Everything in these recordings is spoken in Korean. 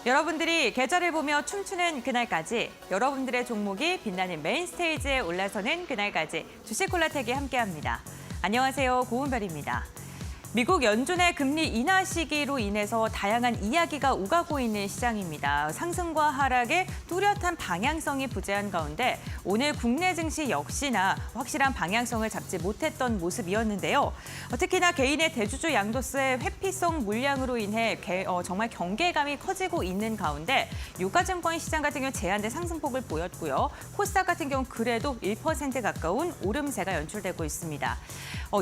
여러분들이 계절을 보며 춤추는 그날까지, 여러분들의 종목이 빛나는 메인 스테이지에 올라서는 그날까지 주식콜라텍이 함께합니다. 안녕하세요, 고은별입니다. 미국 연준의 금리 인하 시기로 인해서 다양한 이야기가 오가고 있는 시장입니다. 상승과 하락에 뚜렷한 방향성이 부재한 가운데 오늘 국내 증시 역시나 확실한 방향성을 잡지 못했던 모습이었는데요. 특히나 개인의 대주주 양도세의 회피성 물량으로 인해 정말 경계감이 커지고 있는 가운데 유가증권 시장 같은 경우 제한된 상승폭을 보였고요. 코스닥 같은 경우 그래도 1% 가까운 오름세가 연출되고 있습니다.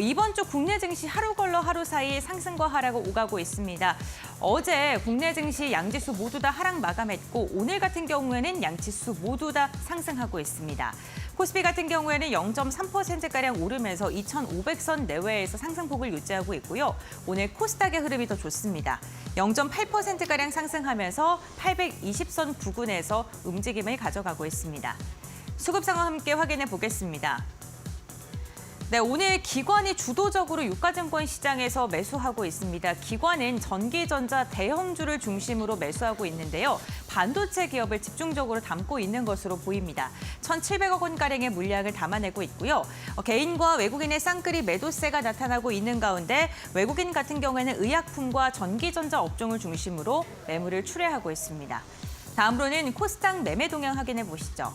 이번 주 국내 증시 하루 걸러 하루 사이 상승과 하락을 오가고 있습니다. 어제 국내 증시 양지수 모두 다 하락 마감했고 오늘 같은 경우에는 양지수 모두 다 상승하고 있습니다. 코스피 같은 경우에는 0.3%가량 오르면서 2,500선 내외에서 상승폭을 유지하고 있고요. 오늘 코스닥의 흐름이 더 좋습니다. 0.8%가량 상승하면서 820선 부근에서 움직임을 가져가고 있습니다. 수급 상황 함께 확인해 보겠습니다. 네, 오늘 기관이 주도적으로 유가증권 시장에서 매수하고 있습니다. 기관은 전기전자 대형주를 중심으로 매수하고 있는데요. 반도체 기업을 집중적으로 담고 있는 것으로 보입니다. 1,700억 원가량의 물량을 담아내고 있고요. 개인과 외국인의 쌍끌이 매도세가 나타나고 있는 가운데 외국인 같은 경우에는 의약품과 전기전자 업종을 중심으로 매물을 출회하고 있습니다. 다음으로는 코스닥 매매 동향 확인해 보시죠.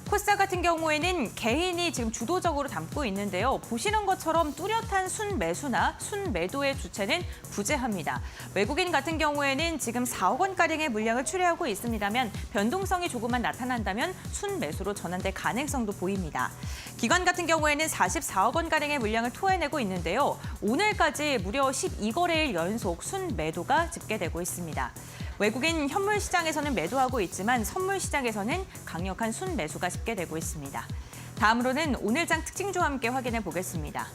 코스닥 같은 경우에는 개인이 지금 주도적으로 담고 있는데요. 보시는 것처럼 뚜렷한 순매수나 순매도의 주체는 부재합니다. 외국인 같은 경우에는 지금 4억 원가량의 물량을 출회하고 있습니다만 변동성이 조금만 나타난다면 순매수로 전환될 가능성도 보입니다. 기관 같은 경우에는 44억 원가량의 물량을 토해내고 있는데요. 오늘까지 무려 12거래일 연속 순매도가 집계되고 있습니다. 외국인 현물 시장에서는 매도하고 있지만 선물 시장에서는 강력한 순매수가 집계되고 있습니다. 다음으로는 오늘장 특징주와 함께 확인해 보겠습니다.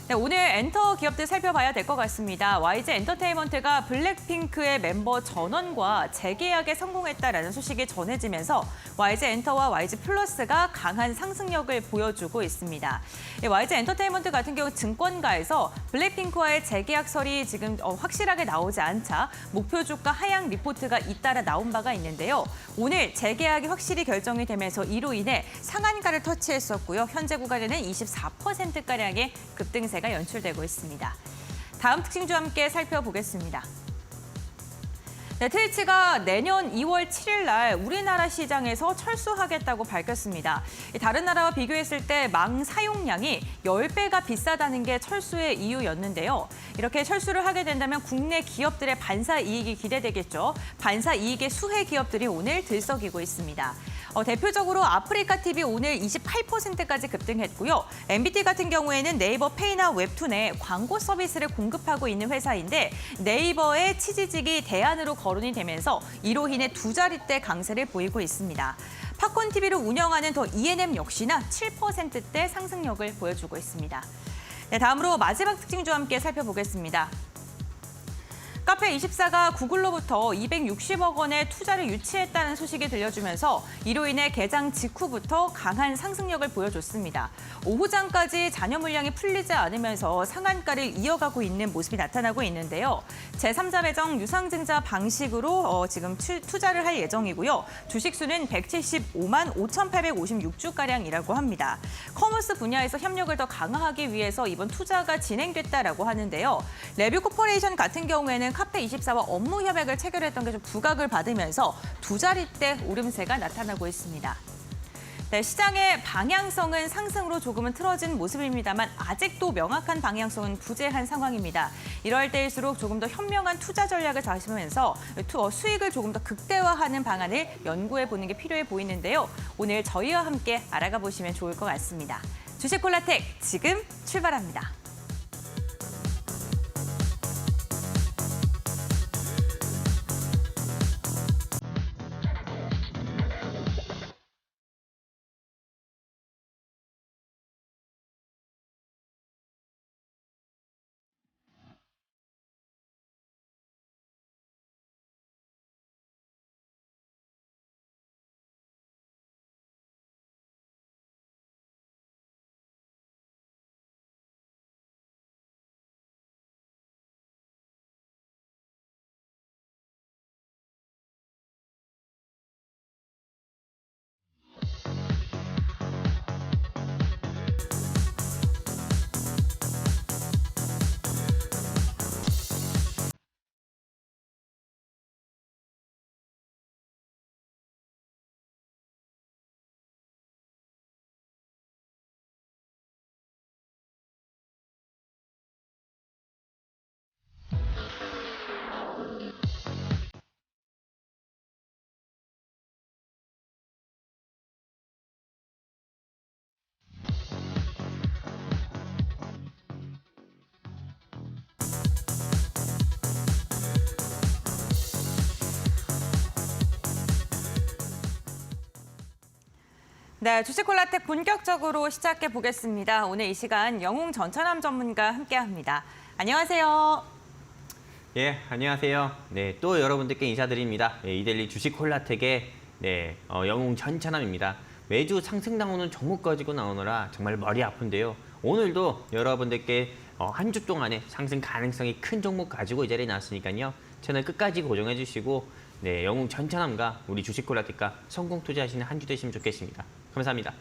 네, 오늘 엔터 기업들 살펴봐야 될 것 같습니다. YG 엔터테인먼트가 블랙핑크의 멤버 전원과 재계약에 성공했다라는 소식이 전해지면서 YG 엔터와 YG 플러스가 강한 상승력을 보여주고 있습니다. YG 엔터테인먼트 같은 경우 증권가에서 블랙핑크와의 재계약설이 지금 확실하게 나오지 않자 목표 주가 하향 리포트가 잇따라 나온 바가 있는데요. 오늘 재계약이 확실히 결정이 되면서 이로 인해 상한가를 터치했었고요. 현재 구간에는 24%가량의 급등세가 연출되고 있습니다. 다음 특징주와 함께 살펴보겠습니다. 네, 트위치가 내년 2월 7일 날 우리나라 시장에서 철수하겠다고 밝혔습니다. 다른 나라와 비교했을 때 망 사용량이 10배가 비싸다는 게 철수의 이유였는데요. 이렇게 철수를 하게 된다면 국내 기업들의 반사 이익이 기대되겠죠. 반사 이익의 수혜 기업들이 오늘 들썩이고 있습니다. 대표적으로 아프리카TV 오늘 28%까지 급등했고요. MBT 같은 경우에는 네이버 페이나 웹툰에 광고 서비스를 공급하고 있는 회사인데 네이버의 치지직이 대안으로 거론이 되면서 이로 인해 두 자릿대 강세를 보이고 있습니다. 팝콘TV를 운영하는 더 E&M 역시나 7%대 상승력을 보여주고 있습니다. 네, 다음으로 마지막 특징주와 함께 살펴보겠습니다. 카페24가 구글로부터 260억 원의 투자를 유치했다는 소식이 들려주면서 이로 인해 개장 직후부터 강한 상승력을 보여줬습니다. 오후장까지 잔여 물량이 풀리지 않으면서 상한가를 이어가고 있는 모습이 나타나고 있는데요. 제3자 배정 유상증자 방식으로 지금 투자를 할 예정이고요. 주식수는 175만 5,856주가량이라고 합니다. 커머스 분야에서 협력을 더 강화하기 위해서 이번 투자가 진행됐다라고 하는데요. 레뷰 코퍼레이션 같은 경우에는 카페24와 업무 협약을 체결했던 게 좀 부각을 받으면서 두 자릿대 오름세가 나타나고 있습니다. 네, 시장의 방향성은 상승으로 조금은 틀어진 모습입니다만 아직도 명확한 방향성은 부재한 상황입니다. 이럴 때일수록 조금 더 현명한 투자 전략을 잡으면서 수익을 조금 더 극대화하는 방안을 연구해 보는 게 필요해 보이는데요. 오늘 저희와 함께 알아가 보시면 좋을 것 같습니다. 주식콜라텍 지금 출발합니다. 네, 주식콜라텍 본격적으로 시작해 보겠습니다. 오늘 이 시간 영웅 전찬함 전문가 함께합니다. 안녕하세요. 예, 안녕하세요. 네, 또 여러분들께 인사드립니다. 이데일리 주식콜라텍의 영웅 전찬함입니다. 매주 상승 나오는 종목 가지고 나오느라 정말 머리 아픈데요. 오늘도 여러분들께 한 주 동안의 상승 가능성이 큰 종목 가지고 이 자리에 나왔으니까요. 채널 끝까지 고정해 주시고 영웅 전찬함과 우리 주식콜라텍과 성공 투자하시는 한 주 되시면 좋겠습니다. 감사합니다.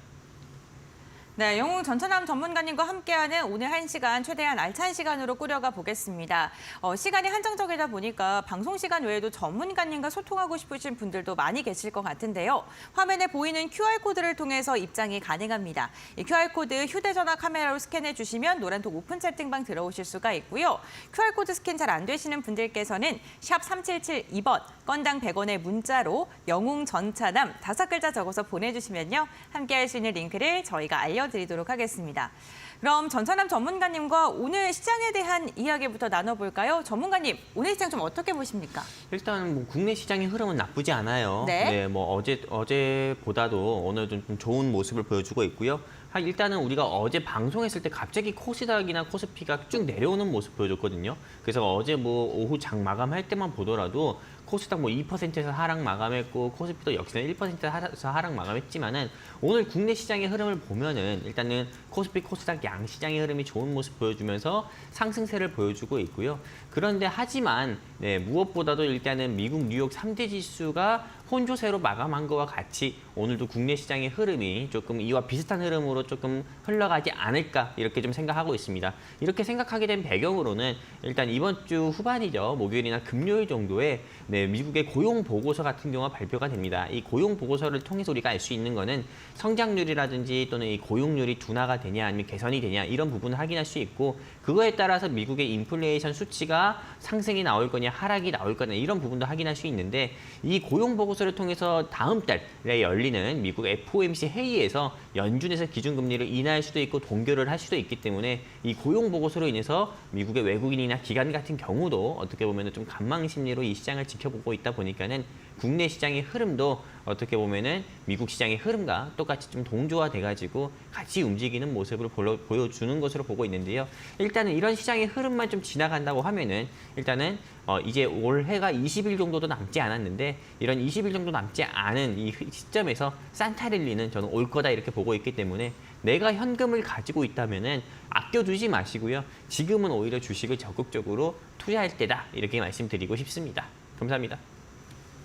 네, 영웅 전찬함 전문가님과 함께하는 오늘 1시간 최대한 알찬 시간으로 꾸려가 보겠습니다. 시간이 한정적이다 보니까 방송 시간 외에도 전문가님과 소통하고 싶으신 분들도 많이 계실 것 같은데요. 화면에 보이는 QR코드를 통해서 입장이 가능합니다. 이 QR코드 휴대전화 카메라로 스캔해 주시면 노란톡 오픈 채팅방 들어오실 수가 있고요. QR코드 스캔 잘 안 되시는 분들께서는 샵 3772번 건당 100원의 문자로 영웅 전찬함 5글자 적어서 보내주시면요. 함께할 수 있는 링크를 저희가 알려드리도록 하겠습니다. 그럼 전찬함 전문가님과 오늘 시장에 대한 이야기부터 나눠볼까요? 전문가님, 오늘 시장 좀 어떻게 보십니까? 일단 뭐 국내 시장의 흐름은 나쁘지 않아요. 네. 뭐 어제보다도 오늘 좀 좋은 모습을 보여주고 있고요. 일단은 우리가 어제 방송했을 때 갑자기 코스닥이나 코스피가 쭉 내려오는 모습 보여줬거든요. 그래서 어제 뭐 오후 장 마감할 때만 보더라도 코스닥 뭐 2%에서 하락 마감했고 코스피도 역시나 1%에서 하락 마감했지만은 오늘 국내 시장의 흐름을 보면은 일단은 코스피, 코스닥 양 시장의 흐름이 좋은 모습 보여주면서 상승세를 보여주고 있고요. 그런데 하지만 무엇보다도 일단은 미국 뉴욕 3대 지수가 혼조세로 마감한 것과 같이 오늘도 국내 시장의 흐름이 조금 이와 비슷한 흐름으로 조금 흘러가지 않을까 이렇게 좀 생각하고 있습니다. 이렇게 생각하게 된 배경으로는 일단 이번 주 후반이죠. 목요일이나 금요일 정도에 미국의 고용 보고서 같은 경우가 발표가 됩니다. 이 고용 보고서를 통해서 우리가 알 수 있는 거는 성장률이라든지 또는 이 고용률이 둔화가 되냐 아니면 개선이 되냐 이런 부분을 확인할 수 있고 그거에 따라서 미국의 인플레이션 수치가 상승이 나올 거냐 하락이 나올 거냐 이런 부분도 확인할 수 있는데 이 고용 보고서를 통해서 다음 달에 열리는 미국 FOMC 회의에서 연준에서 기준금리를 인하할 수도 있고 동결을 할 수도 있기 때문에 이 고용 보고서로 인해서 미국의 외국인이나 기관 같은 경우도 어떻게 보면 좀 관망 심리로 이 시장을 지켜보고 있다 보니까는 국내 시장의 흐름도 어떻게 보면은 미국 시장의 흐름과 똑같이 좀 동조화돼가지고 같이 움직이는 모습을 보여주는 것으로 보고 있는데요. 일단은 이런 시장의 흐름만 좀 지나간다고 하면은 일단은 이제 올해가 20일 정도도 남지 않았는데 이런 20일 정도 남지 않은 이 시점에서 산타랠리는 저는 올 거다 이렇게 보고 있기 때문에 내가 현금을 가지고 있다면은 아껴두지 마시고요. 지금은 오히려 주식을 적극적으로 투자할 때다 이렇게 말씀드리고 싶습니다. 감사합니다.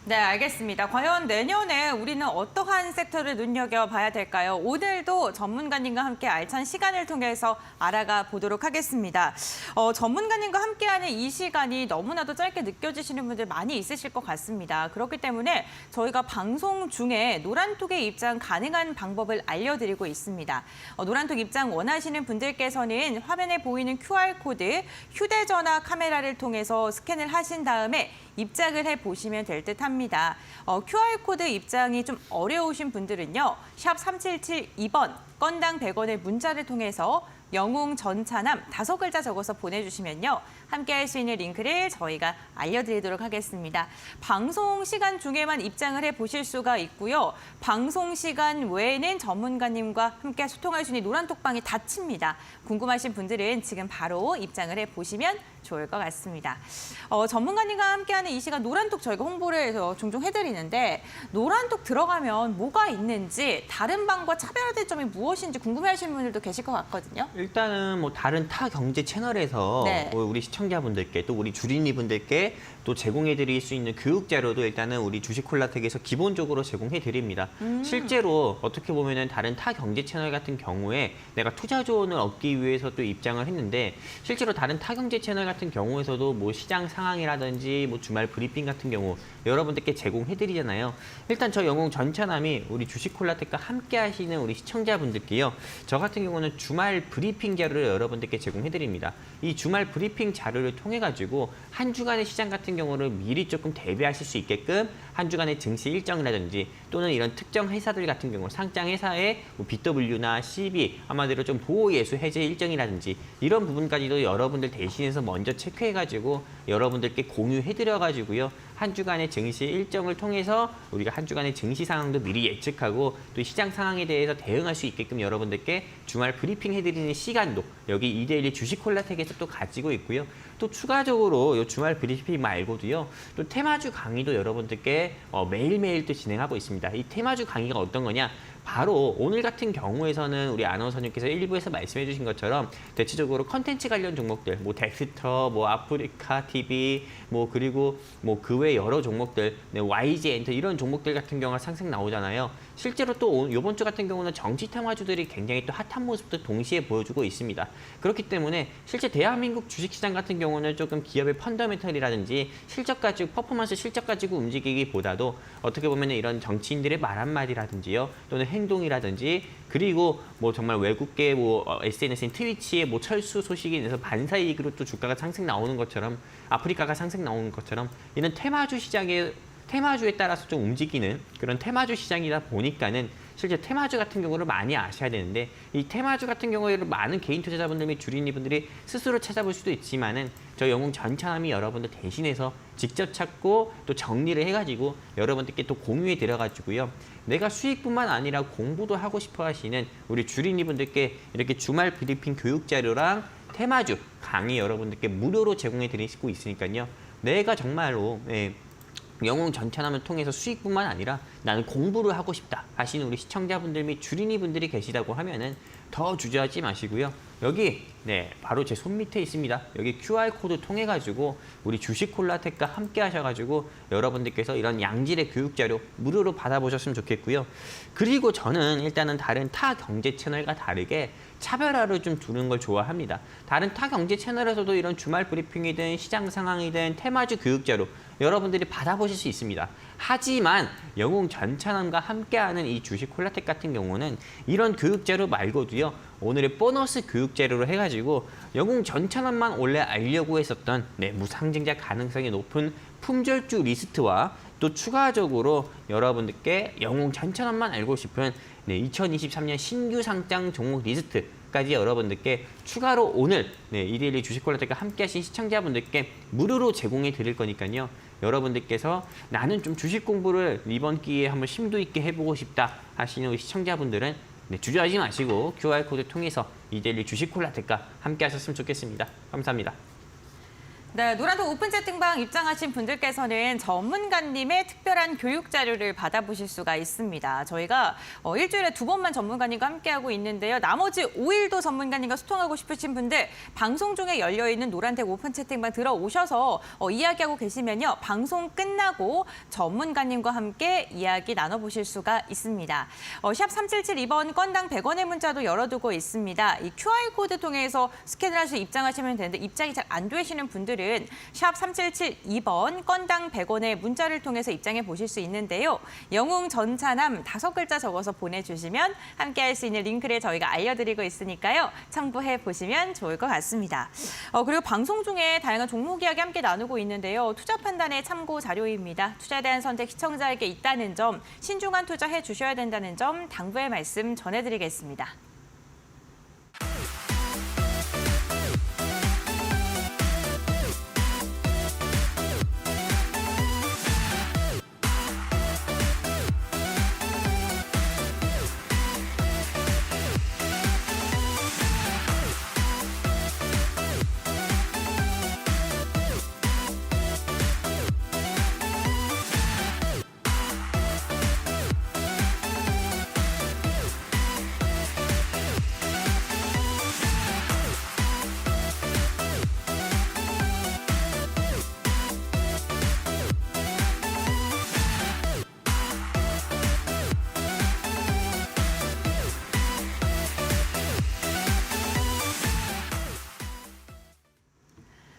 네, 알겠습니다. 과연 내년에 우리는 어떠한 섹터를 눈여겨봐야 될까요? 오늘도 전문가님과 함께 알찬 시간을 통해서 알아가 보도록 하겠습니다. 전문가님과 함께하는 이 시간이 너무나도 짧게 느껴지시는 분들 많이 있으실 것 같습니다. 그렇기 때문에 저희가 방송 중에 노란톡에 입장 가능한 방법을 알려드리고 있습니다. 노란톡 입장 원하시는 분들께서는 화면에 보이는 QR코드, 휴대전화 카메라를 통해서 스캔을 하신 다음에 입장을 해보시면 될 듯합니다. QR코드 입장이 좀 어려우신 분들은요. 샵 3772번 건당 100원의 문자를 통해서 영웅 전찬함 5글자 적어서 보내주시면요. 함께할 수 있는 링크를 저희가 알려드리도록 하겠습니다. 방송 시간 중에만 입장을 해보실 수가 있고요. 방송 시간 외에는 전문가님과 함께 소통할 수 있는 노란톡방이 닫힙니다. 궁금하신 분들은 지금 바로 입장을 해보시면 좋을 것 같습니다. 전문가님과 함께하는 이 시간 노란톡 저희가 홍보를 해서 종종 해드리는데 노란톡 들어가면 뭐가 있는지 다른 방과 차별화된 점이 무엇인지 궁금해하시는 분들도 계실 것 같거든요. 일단은 뭐 다른 타 경제 채널에서 우리 시청자분들께 또 우리 주린이분들께 또 제공해드릴 수 있는 교육 자료도 일단은 우리 주식콜라텍에서 기본적으로 제공해드립니다. 실제로 어떻게 보면은 다른 타 경제 채널 같은 경우에 내가 투자 조언을 얻기 위해서 또 입장을 했는데 실제로 다른 타 경제 채널 같은 경우에서도 뭐 시장 상황이라든지 뭐 주말 브리핑 같은 경우 여러분들께 제공해드리잖아요. 일단 저 영웅 전찬함이 우리 주식콜라텍과 함께 하시는 우리 시청자분들께요. 저 같은 경우는 주말 브리핑 자료를 여러분들께 제공해드립니다. 이 주말 브리핑 자료를 통해 가지고 한 주간의 시장 같은 경우를 미리 조금 대비하실 수 있게끔 한 주간의 증시 일정이라든지 또는 이런 특정 회사들 같은 경우 상장 회사의 뭐 BW나 CB 아마대로 좀 보호예수 해제 일정이라든지 이런 부분까지도 여러분들 대신해서 먼저 체크해 가지고 여러분들께 공유해드려가지고요. 한 주간의 증시 일정을 통해서 우리가 한 주간의 증시 상황도 미리 예측하고 또 시장 상황에 대해서 대응할 수 있게끔 여러분들께 주말 브리핑 해드리는 시간도 여기 이데일리 주식콜라텍에서 또 가지고 있고요. 또 추가적으로 이 주말 브리핑 말고도요. 또 테마주 강의도 여러분들께 매일매일 또 진행하고 있습니다. 이 테마주 강의가 어떤 거냐? 바로 오늘 같은 경우에서는 우리 아나운서님께서 일부에서 말씀해 주신 것처럼 대체적으로 컨텐츠 관련 종목들, 뭐 덱스터, 뭐 아프리카 TV, 뭐 그리고 뭐 그 외 여러 종목들, YG 엔터 이런 종목들 같은 경우가 상승 나오잖아요. 실제로 또 이번 주 같은 경우는 정치 테마주들이 굉장히 또 핫한 모습도 동시에 보여주고 있습니다. 그렇기 때문에 실제 대한민국 주식시장 같은 경우는 조금 기업의 펀더멘털이라든지 실적 가지고 퍼포먼스 실적 가지고 움직이기보다도 어떻게 보면 이런 정치인들의 말 한마디라든지요, 또는 행동이라든지 그리고 뭐 정말 외국계 뭐 SNS인 트위치의 뭐 철수 소식이 인해서 반사이익으로 또 주가가 상승 나오는 것처럼 아프리카가 상승 나오는 것처럼 이런 테마주에 따라서 좀 움직이는 그런 테마주 시장이다 보니까는 실제 테마주 같은 경우를 많이 아셔야 되는데 이 테마주 같은 경우에는 많은 개인 투자자분들 및 주린이분들이 스스로 찾아볼 수도 있지만은 저 영웅 전차남이 여러분들 대신해서 직접 찾고 또 정리를 해가지고 여러분들께 또 공유해 드려가지고요. 내가 수익뿐만 아니라 공부도 하고 싶어 하시는 우리 주린이분들께 이렇게 주말 브리핑 교육 자료랑 테마주 강의 여러분들께 무료로 제공해 드리고 있으니까요. 내가 정말로 영웅 전차남을 통해서 수익뿐만 아니라 나는 공부를 하고 싶다 하시는 우리 시청자분들 및 주린이분들이 계시다고 하면은 더 주저하지 마시고요. 여기 바로 제 손 밑에 있습니다. 여기 QR코드 통해 가지고 우리 주식콜라텍과 함께 하셔가지고 여러분들께서 이런 양질의 교육자료 무료로 받아보셨으면 좋겠고요. 그리고 저는 일단은 다른 타 경제 채널과 다르게 차별화를 좀 두는 걸 좋아합니다. 다른 타 경제 채널에서도 이런 주말 브리핑이든 시장 상황이든 테마주 교육자료 여러분들이 받아보실 수 있습니다. 하지만 영웅 전차남과 함께하는 이 주식콜라텍 같은 경우는 이런 교육자료 말고도요. 오늘의 보너스 교육자료로 해가지고 영웅 전차남만 원래 알려고 했었던 무상증자 가능성이 높은 품절주 리스트와 또 추가적으로 여러분들께 영웅 전차남만 알고 싶은 2023년 신규 상장 종목 리스트까지 여러분들께 추가로 오늘 이데일리 주식콜라텍과 함께 하신 시청자분들께 무료로 제공해 드릴 거니까요. 여러분들께서 나는 좀 주식 공부를 이번 기회에 한번 심도 있게 해보고 싶다 하시는 우리 시청자분들은 주저하지 마시고 QR코드 통해서 이데일리 주식콜라텍과 함께 하셨으면 좋겠습니다. 감사합니다. 네, 노란톡 오픈 채팅방 입장하신 분들께서는 전문가님의 특별한 교육 자료를 받아보실 수가 있습니다. 저희가 일주일에 2번만 전문가님과 함께하고 있는데요. 나머지 5일도 전문가님과 소통하고 싶으신 분들 방송 중에 열려있는 노란톡 오픈 채팅방 들어오셔서 이야기하고 계시면요. 방송 끝나고 전문가님과 함께 이야기 나눠보실 수가 있습니다. 샵 3772번 건당 100원의 문자도 열어두고 있습니다. 이 QR코드 통해서 스캔을 하셔서 입장하시면 되는데 입장이 잘 안 되시는 분들은 샵 3772번 건당 100원의 문자를 통해서 입장해 보실 수 있는데요. 영웅 전차남 5글자 적어서 보내주시면 함께할 수 있는 링크를 저희가 알려드리고 있으니까요. 참고해 보시면 좋을 것 같습니다. 그리고 방송 중에 다양한 종목 이야기 함께 나누고 있는데요. 투자 판단의 참고 자료입니다. 투자에 대한 선택 시청자에게 있다는 점, 신중한 투자해 주셔야 된다는 점 당부의 말씀 전해드리겠습니다.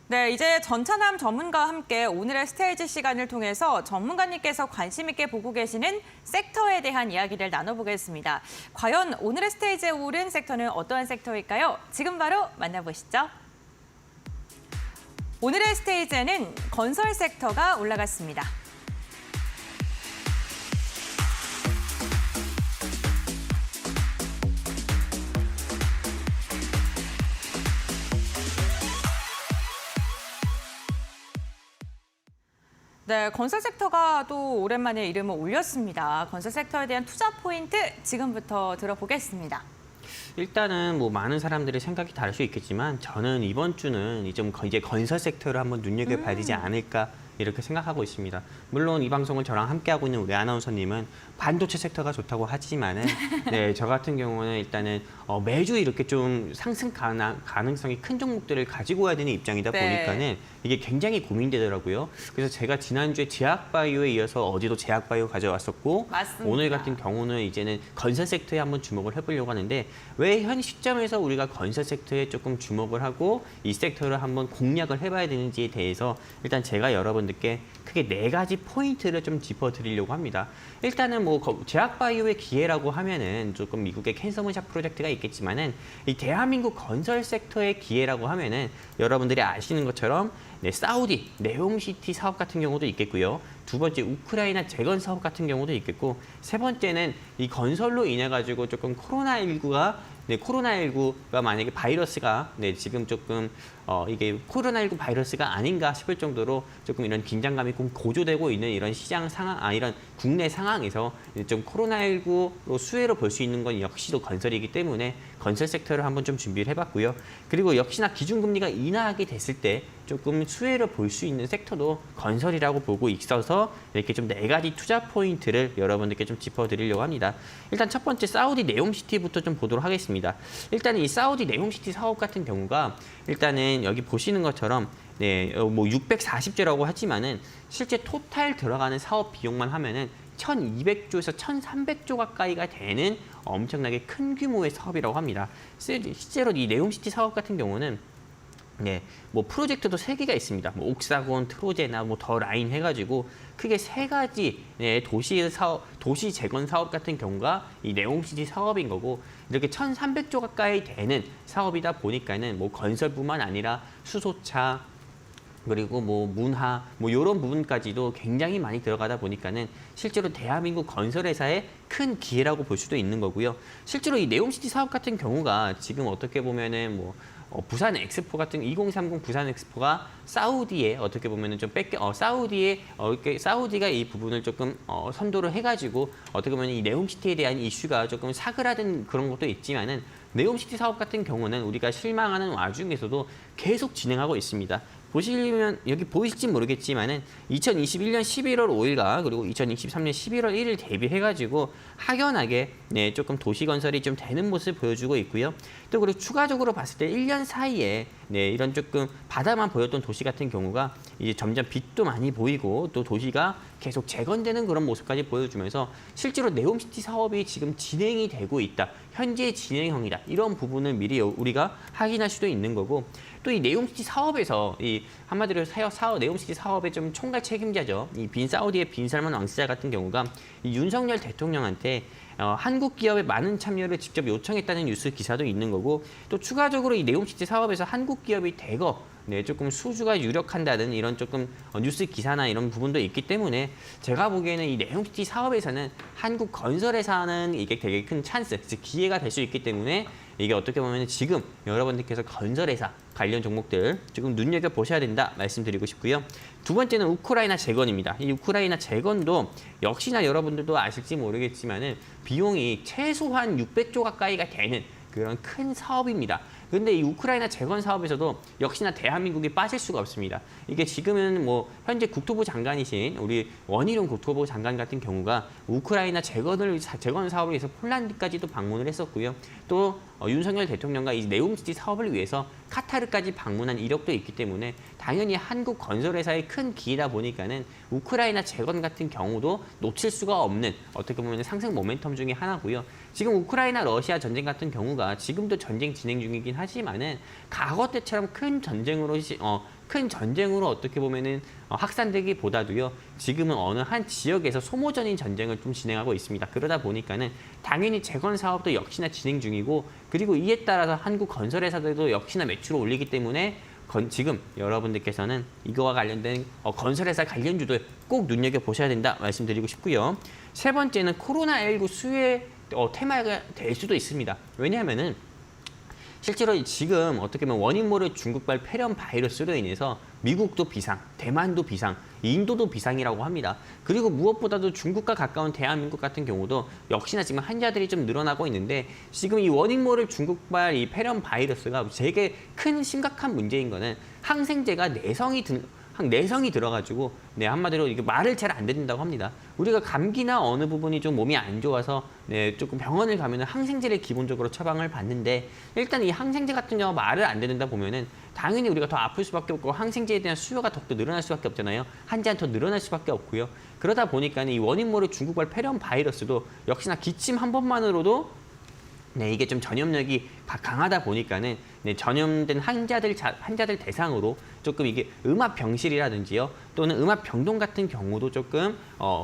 네, 이제 전차남 전문가와 함께 오늘의 스테이지 시간을 통해서 전문가님께서 관심 있게 보고 계시는 섹터에 대한 이야기를 나눠보겠습니다. 과연 오늘의 스테이지에 오른 섹터는 어떠한 섹터일까요? 지금 바로 만나보시죠. 오늘의 스테이지에는 건설 섹터가 올라갔습니다. 네, 건설 섹터가 또 오랜만에 이름을 올렸습니다. 건설 섹터에 대한 투자 포인트 지금부터 들어보겠습니다. 일단은 뭐 많은 사람들의 생각이 다를 수 있겠지만 저는 이번 주는 이제 건설 섹터를 한번 눈여겨봐야 되지 않을까 이렇게 생각하고 있습니다. 물론 이 방송을 저랑 함께하고 있는 우리 아나운서님은 반도체 섹터가 좋다고 하지만은 네, 저 같은 경우는 일단은 매주 이렇게 좀 상승 가능성이 큰 종목들을 가지고 와야 되는 입장이다 네. 보니까는 이게 굉장히 고민되더라고요. 그래서 제가 지난주에 제약바이오에 이어서 어제도 제약바이오 가져왔었고 맞습니다. 오늘 같은 경우는 이제는 건설 섹터에 한번 주목을 해보려고 하는데 왜 현 시점에서 우리가 건설 섹터에 조금 주목을 하고 이 섹터를 한번 공략을 해봐야 되는지에 대해서 일단 제가 여러분들께 크게 4가지 포인트를 좀 짚어드리려고 합니다. 일단은 뭐 제약바이오의 기회라고 하면은 조금 미국의 캔서문샵 프로젝트가 있겠지만은 이 대한민국 건설 섹터의 기회라고 하면은 여러분들이 아시는 것처럼 네, 사우디 네옴시티 사업 같은 경우도 있겠고요. 두 번째 우크라이나 재건 사업 같은 경우도 있겠고 세 번째는 이 건설로 인해 가지고 조금 코로나19가 만약에 바이러스가 지금 조금 이게 코로나19 바이러스가 아닌가 싶을 정도로 조금 이런 긴장감이 좀 고조되고 있는 이런 시장 상황, 이런 국내 상황에서 좀 코로나19로 수혜로 볼 수 있는 건 역시도 건설이기 때문에 건설 섹터를 한번 좀 준비를 해봤고요. 그리고 역시나 기준금리가 인하하게 됐을 때 조금 수혜를 볼 수 있는 섹터도 건설이라고 보고 있어서 이렇게 좀 4가지 투자 포인트를 여러분들께 좀 짚어드리려고 합니다. 일단 첫 번째 사우디 네옴시티부터 좀 보도록 하겠습니다. 일단 이 사우디 네옴시티 사업 같은 경우가 일단은 여기 보시는 것처럼 뭐 640조라고 하지만은 실제 토탈 들어가는 사업 비용만 하면은 1,200조에서 1,300조 가까이가 되는 엄청나게 큰 규모의 사업이라고 합니다. 실제로 이 네옴시티 사업 같은 경우는 뭐 프로젝트도 3개가 있습니다. 뭐 옥사곤, 트로제나 뭐 더 라인 해가지고 크게 3가지 도시 재건 사업 같은 경우가 이 네옴시티 사업인 거고 이렇게 1,300조 가까이 되는 사업이다 보니까는 뭐 건설뿐만 아니라 수소차 그리고 뭐 문화 뭐 이런 부분까지도 굉장히 많이 들어가다 보니까는 실제로 대한민국 건설회사의 큰 기회라고 볼 수도 있는 거고요. 실제로 이 네옴시티 사업 같은 경우가 지금 어떻게 보면은 뭐 부산 엑스포 같은 2030 부산 엑스포가 사우디에 어떻게 보면은 좀 사우디가 이 부분을 조금 선도를 해가지고 어떻게 보면 이 네옴시티에 대한 이슈가 조금 사그라든 그런 것도 있지만은 네옴시티 사업 같은 경우는 우리가 실망하는 와중에서도 계속 진행하고 있습니다. 보시면 여기 보이실지 모르겠지만은 2021년 11월 5일과 그리고 2023년 11월 1일 대비해가지고 확연하게 조금 도시 건설이 좀 되는 모습을 보여주고 있고요. 또 그리고 추가적으로 봤을 때 1년 사이에 이런 조금 바다만 보였던 도시 같은 경우가 이제 점점 빛도 많이 보이고 또 도시가 계속 재건되는 그런 모습까지 보여주면서 실제로 네옴시티 사업이 지금 진행이 되고 있다. 현재 진행형이다. 이런 부분을 미리 우리가 확인할 수도 있는 거고 또 이 네옴시티 사업에서 이 한마디로 네옴시티 사업의 좀 총괄 책임자죠. 이 사우디의 빈 살만 왕세자 같은 경우가 이 윤석열 대통령한테 한국 기업의 많은 참여를 직접 요청했다는 뉴스 기사도 있는 거고 또 추가적으로 이 네옴시티 사업에서 한국 기업이 대거 조금 수주가 유력한다는 이런 조금 뉴스 기사나 이런 부분도 있기 때문에 제가 보기에는 이 네옴시티 사업에서는 한국 건설회사는 이게 되게 큰 찬스, 즉 기회가 될 수 있기 때문에 이게 어떻게 보면 지금 여러분들께서 건설회사 관련 종목들 조금 눈여겨보셔야 된다 말씀드리고 싶고요. 두 번째는 우크라이나 재건입니다. 이 우크라이나 재건도 역시나 여러분들도 아실지 모르겠지만은 비용이 최소한 600조 가까이가 되는 그런 큰 사업입니다. 그런데 이 우크라이나 재건 사업에서도 역시나 대한민국이 빠질 수가 없습니다. 이게 지금은 뭐 현재 국토부 장관이신 우리 원희룡 국토부 장관 같은 경우가 우크라이나 재건 사업을 위해서 폴란드까지도 방문을 했었고요. 또 윤석열 대통령과 이 네옴시티 사업을 위해서 카타르까지 방문한 이력도 있기 때문에 당연히 한국 건설회사의 큰 기회다 보니까는 우크라이나 재건 같은 경우도 놓칠 수가 없는 어떻게 보면 상승 모멘텀 중에 하나고요. 지금 우크라이나 러시아 전쟁 같은 경우가 지금도 전쟁 진행 중이긴 하지만은 과거 때처럼 큰 전쟁으로 어떻게 보면은 확산되기보다도요. 지금은 어느 한 지역에서 소모전인 전쟁을 좀 진행하고 있습니다. 그러다 보니까는 당연히 재건 사업도 역시나 진행 중이고 그리고 이에 따라서 한국 건설회사들도 역시나 매출을 올리기 때문에 지금 여러분들께서는 이거와 관련된 건설회사 관련주들 꼭 눈여겨보셔야 된다 말씀드리고 싶고요. 세 번째는 코로나19 수혜 테마가 될 수도 있습니다. 왜냐하면은 실제로 지금 어떻게 보면 원인 모를 중국발 폐렴 바이러스로 인해서 미국도 비상, 대만도 비상, 인도도 비상이라고 합니다. 그리고 무엇보다도 중국과 가까운 대한민국 같은 경우도 역시나 지금 환자들이 좀 늘어나고 있는데 지금 이 원인 모를 중국발 이 폐렴 바이러스가 되게 큰 심각한 문제인 거는 항생제가 내성이 들어가지고 한마디로 이게 말을 잘 안 듣는다고 합니다. 우리가 감기나 어느 부분이 좀 몸이 안 좋아서 조금 병원을 가면 항생제를 기본적으로 처방을 받는데 일단 이 항생제 같은 경우 말을 안 듣는다 보면은 당연히 우리가 더 아플 수밖에 없고 항생제에 대한 수요가 더욱더 늘어날 수밖에 없잖아요. 환자는 더 늘어날 수밖에 없고요. 그러다 보니까 이 원인 모를 중국발 폐렴 바이러스도 역시나 기침 한 번만으로도 이게 좀 전염력이 강하다 보니까는 전염된 환자들 대상으로 조금 이게 음압병실이라든지요 또는 음압병동 같은 경우도 조금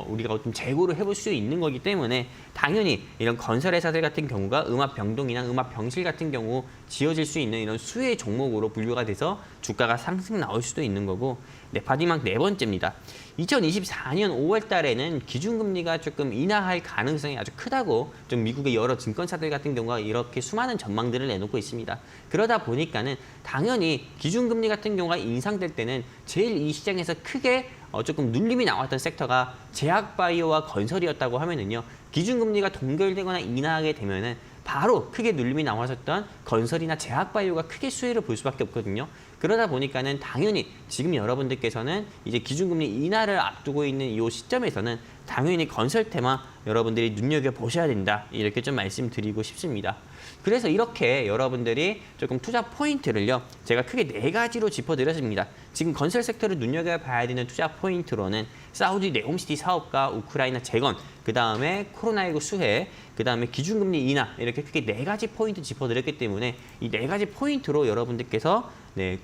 우리가 좀 재고를 해볼 수 있는 거기 때문에 당연히 이런 건설회사들 같은 경우가 음압병동이나 음압병실 같은 경우 지어질 수 있는 이런 수혜 종목으로 분류가 돼서 주가가 상승 나올 수도 있는 거고 마지막 네 번째입니다. 2024년 5월 달에는 기준금리가 조금 인하할 가능성이 아주 크다고 좀 미국의 여러 증권사들 같은 경우가 이렇게 수많은 전망들을 내놓고 있습니다. 그러다 보니까는 당연히 기준금리 같은 경우가 인상될 때는 제일 이 시장에서 크게 조금 눌림이 나왔던 섹터가 제약바이오와 건설이었다고 하면은요. 기준금리가 동결되거나 인하하게 되면은 바로 크게 눌림이 나왔었던 건설이나 제약바이오가 크게 수혜를 볼 수밖에 없거든요. 그러다 보니까는 당연히 지금 여러분들께서는 이제 기준금리 인하를 앞두고 있는 이 시점에서는 당연히 건설 테마 여러분들이 눈여겨보셔야 된다. 이렇게 좀 말씀드리고 싶습니다. 그래서 이렇게 여러분들이 조금 투자 포인트를요. 제가 크게 네 가지로 짚어드렸습니다. 지금 건설 섹터를 눈여겨봐야 되는 투자 포인트로는 사우디 네옴시티 사업과 우크라이나 재건, 그 다음에 코로나19 수혜, 그 다음에 기준금리 인하 이렇게 크게 네 가지 포인트 짚어드렸기 때문에 이 네 가지 포인트로 여러분들께서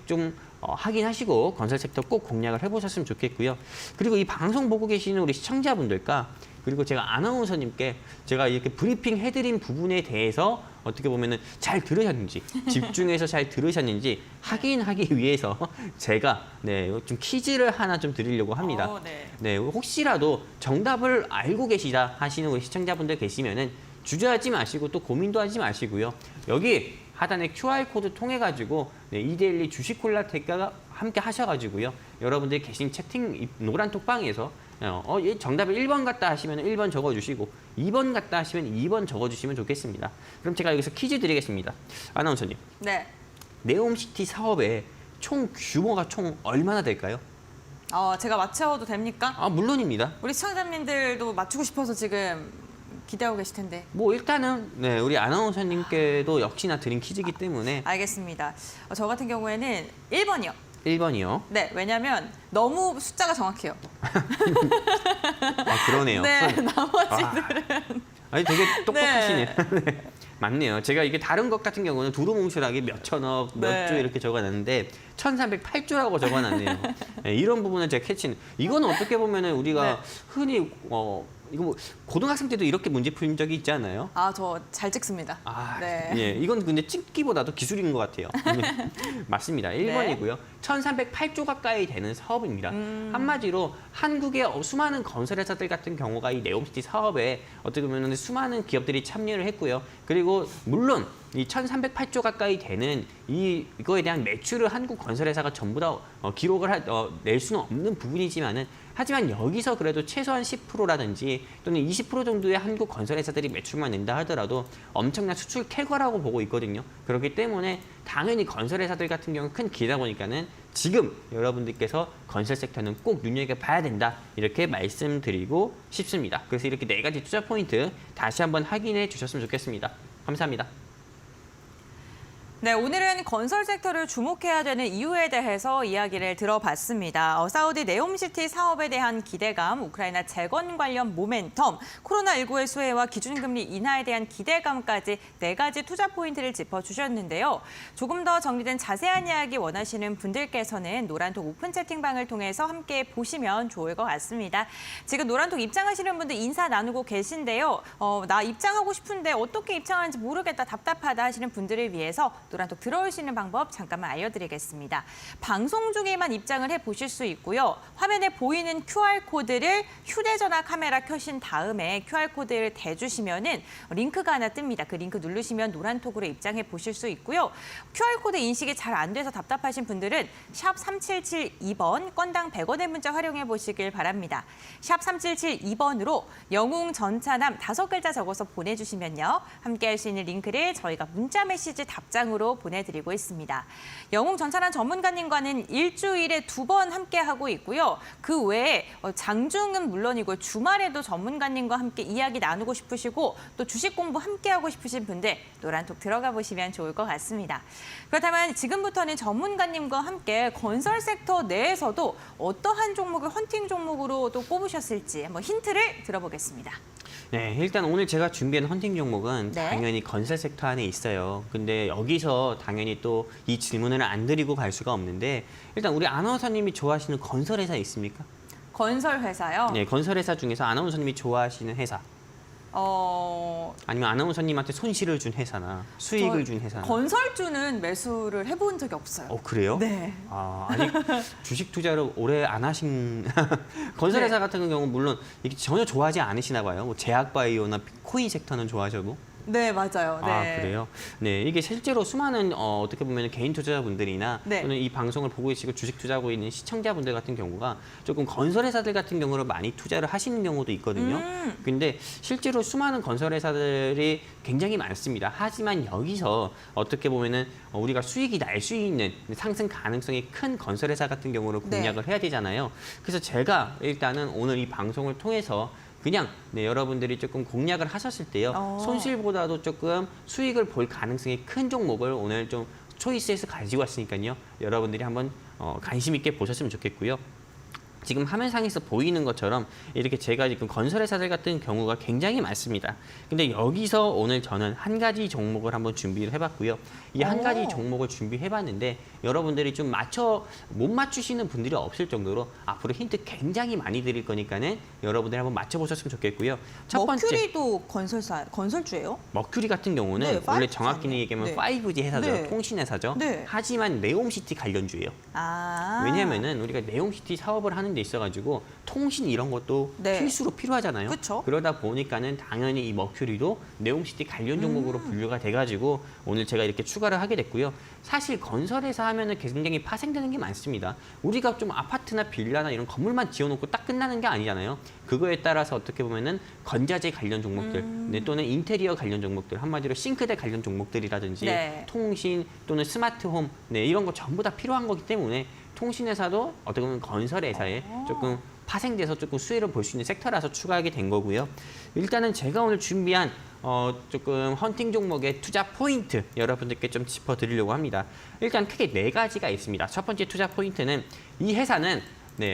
좀 확인하시고 건설 섹터 꼭 공략을 해보셨으면 좋겠고요. 그리고 이 방송 보고 계시는 우리 시청자분들과 그리고 제가 아나운서님께 제가 이렇게 브리핑 해드린 부분에 대해서 어떻게 보면은 잘 들으셨는지 집중해서 잘 들으셨는지 확인하기 위해서 제가 좀 퀴즈를 하나 좀 드리려고 합니다. 혹시라도 정답을 알고 계시다 하시는 우리 시청자분들 계시면은 주저하지 마시고 또 고민도 하지 마시고요. 여기 하단에 QR코드 통해 가지고 이데일리 주식콜라텍과 함께 하셔가지고요. 여러분들이 계신 채팅 노란 톡방에서 정답을 1번 같다 하시면 1번 적어주시고 2번 같다 하시면 2번 적어주시면 좋겠습니다. 그럼 제가 여기서 퀴즈 드리겠습니다. 아나운서님. 네. 네옴시티 사업의 총 규모가 총 얼마나 될까요? 제가 맞춰도 됩니까? 물론입니다. 우리 시청자님들도 맞추고 싶어서 지금 기대하고 계실 텐데. 일단은 우리 아나운서님께도 역시나 드린 퀴즈이기 때문에. 알겠습니다. 저 같은 경우에는 1번이요. 1번이요? 네, 왜냐면 너무 숫자가 정확해요. 그러네요. 네, 나머지들은. 아니, 되게 똑똑하시네요. 네. 맞네요. 제가 이게 다른 것 같은 경우는 두루뭉술하게 몇 천억, 몇 조 이렇게 적어놨는데 1308조라고 적어놨네요. 이런 부분은 제가 캐치는. 이거는 어떻게 보면은 우리가 흔히 이거 뭐 고등학생 때도 이렇게 문제 푼 적이 있지 않아요? 저 잘 찍습니다. 네. 예, 이건 근데 찍기보다도 기술인 것 같아요. 맞습니다. 1번이고요. 1308조 가까이 되는 사업입니다. 한마디로 한국의 수많은 건설회사들 같은 경우가 이 네옴시티 사업에 어떻게 보면 수많은 기업들이 참여를 했고요. 그리고 물론 이 1308조 가까이 되는 이거에 대한 매출을 한국 건설회사가 전부 다 기록을 낼 수는 없는 부분이지만은 하지만 여기서 그래도 최소한 10%라든지 또는 20% 정도의 한국 건설회사들이 매출만 낸다 하더라도 엄청난 수출 쾌거라고 보고 있거든요. 그렇기 때문에 당연히 건설회사들 같은 경우는 큰 기회다 보니까는 지금 여러분들께서 건설 섹터는 꼭 눈여겨봐야 된다. 이렇게 말씀드리고 싶습니다. 그래서 이렇게 네 가지 투자 포인트 다시 한번 확인해 주셨으면 좋겠습니다. 감사합니다. 네, 오늘은 건설 섹터를 주목해야 되는 이유에 대해서 이야기를 들어봤습니다. 사우디 네옴시티 사업에 대한 기대감, 우크라이나 재건 관련 모멘텀, 코로나19의 수혜와 기준금리 인하에 대한 기대감까지 네 가지 투자 포인트를 짚어주셨는데요. 조금 더 정리된 자세한 이야기 원하시는 분들께서는 노란톡 오픈 채팅방을 통해서 함께 보시면 좋을 것 같습니다. 지금 노란톡 입장하시는 분들 인사 나누고 계신데요. 나 입장하고 싶은데 어떻게 입장하는지 모르겠다, 답답하다 하시는 분들을 위해서 노란톡 들어올 수 있는 방법 잠깐만 알려드리겠습니다. 방송 중에만 입장을 해보실 수 있고요. 화면에 보이는 QR코드를 휴대전화 카메라 켜신 다음에 QR코드를 대주시면은 링크가 하나 뜹니다. 그 링크 누르시면 노란톡으로 입장해 보실 수 있고요. QR코드 인식이 잘 안 돼서 답답하신 분들은 샵 3772번 건당 100원의 문자 활용해 보시길 바랍니다. 샵 3772번으로 영웅 전차남 5글자 적어서 보내주시면요. 함께할 수 있는 링크를 저희가 문자 메시지 답장으로 보내드리고 있습니다. 영웅 전차남 전문가님과는 일주일에 2번 함께하고 있고요. 그 외에 장중은 물론이고 주말에도 전문가님과 함께 이야기 나누고 싶으시고 또 주식 공부 함께하고 싶으신 분들 노란톡 들어가 보시면 좋을 것 같습니다. 그렇다면 지금부터는 전문가님과 함께 건설 섹터 내에서도 어떠한 종목을 헌팅 종목으로 또 꼽으셨을지 한번 힌트를 들어보겠습니다. 네, 일단 오늘 제가 준비한 헌팅 종목은 네. 당연히 건설 섹터 안에 있어요. 근데 여기서 당연히 또 이 질문을 안 드리고 갈 수가 없는데 일단 우리 아나운서님이 좋아하시는 건설 회사 있습니까? 건설 회사요? 네, 건설 회사 중에서 아나운서님이 좋아하시는 회사. 아니면 아나운서님한테 손실을 준 회사나 수익을 준 회사나. 건설주는 매수를 해본 적이 없어요. 그래요? 네. 아직 주식 투자를 오래 안 하신 건설 회사 같은 경우는 물론 이게 전혀 좋아하지 않으시나 봐요. 뭐 제약바이오나 코인 섹터는 좋아하셔도. 네, 맞아요. 네. 아, 그래요? 네, 이게 실제로 수많은 어떻게 보면 개인 투자자분들이나 네. 또는 이 방송을 보고 계시고 주식 투자하고 있는 시청자분들 같은 경우가 조금 건설회사들 같은 경우를 많이 투자를 하시는 경우도 있거든요. 근데 실제로 수많은 건설회사들이 굉장히 많습니다. 하지만 여기서 어떻게 보면은 우리가 수익이 날 수 있는 상승 가능성이 큰 건설회사 같은 경우를 공략을 해야 되잖아요. 그래서 제가 일단은 오늘 이 방송을 통해서 그냥 여러분들이 조금 공략을 하셨을 때요. 손실보다도 조금 수익을 볼 가능성이 큰 종목을 오늘 좀 초이스해서 가지고 왔으니까요. 여러분들이 한번 관심 있게 보셨으면 좋겠고요. 지금 화면상에서 보이는 것처럼 이렇게 제가 지금 건설회사들 같은 경우가 굉장히 많습니다. 근데 여기서 오늘 저는 한 가지 종목을 한번 준비를 해봤고요. 이 한 가지 종목을 준비해봤는데 여러분들이 좀 못 맞추시는 분들이 없을 정도로 앞으로 힌트 굉장히 많이 드릴 거니까는 여러분들이 한번 맞춰보셨으면 좋겠고요. 첫 번째. 머큐리도 건설주예요? 머큐리 같은 경우는 네, 원래 5G 정확히는 아니에요? 얘기하면 네. 5G 회사죠. 네. 통신회사죠. 네. 하지만 네옴시티 관련주예요. 왜냐하면은 우리가 네옴시티 사업을 하는 데 있어가지고 통신 이런 것도 네. 필수로 필요하잖아요. 그쵸. 그러다 보니까는 당연히 이 머큐리도 네옴시티 관련 종목으로 분류가 돼가지고 오늘 제가 이렇게 추가를 하게 됐고요. 사실 건설회사 하면은 굉장히 파생되는 게 많습니다. 우리가 좀 아파트나 빌라나 이런 건물만 지어놓고 딱 끝나는 게 아니잖아요. 그거에 따라서 어떻게 보면은 건자재 관련 종목들 또는 인테리어 관련 종목들 한마디로 싱크대 관련 종목들이라든지 네. 통신 또는 스마트홈 이런 거 전부 다 필요한 거기 때문에 통신회사도 어떻게 보면 건설회사에 조금 파생돼서 조금 수혜를 볼 수 있는 섹터라서 추가하게 된 거고요. 일단은 제가 오늘 준비한 조금 헌팅 종목의 투자 포인트 여러분들께 좀 짚어드리려고 합니다. 일단 크게 4가지가 있습니다. 첫 번째 투자 포인트는 이 회사는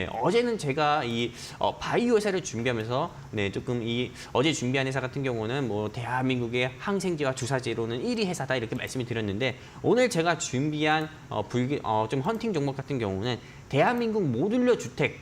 어제는 제가 이 바이오 회사를 준비하면서 조금 이 어제 준비한 회사 같은 경우는 뭐 대한민국의 항생제와 주사제로는 1위 회사다 이렇게 말씀을 드렸는데 오늘 제가 준비한 좀 헌팅 종목 같은 경우는 대한민국 모듈러 주택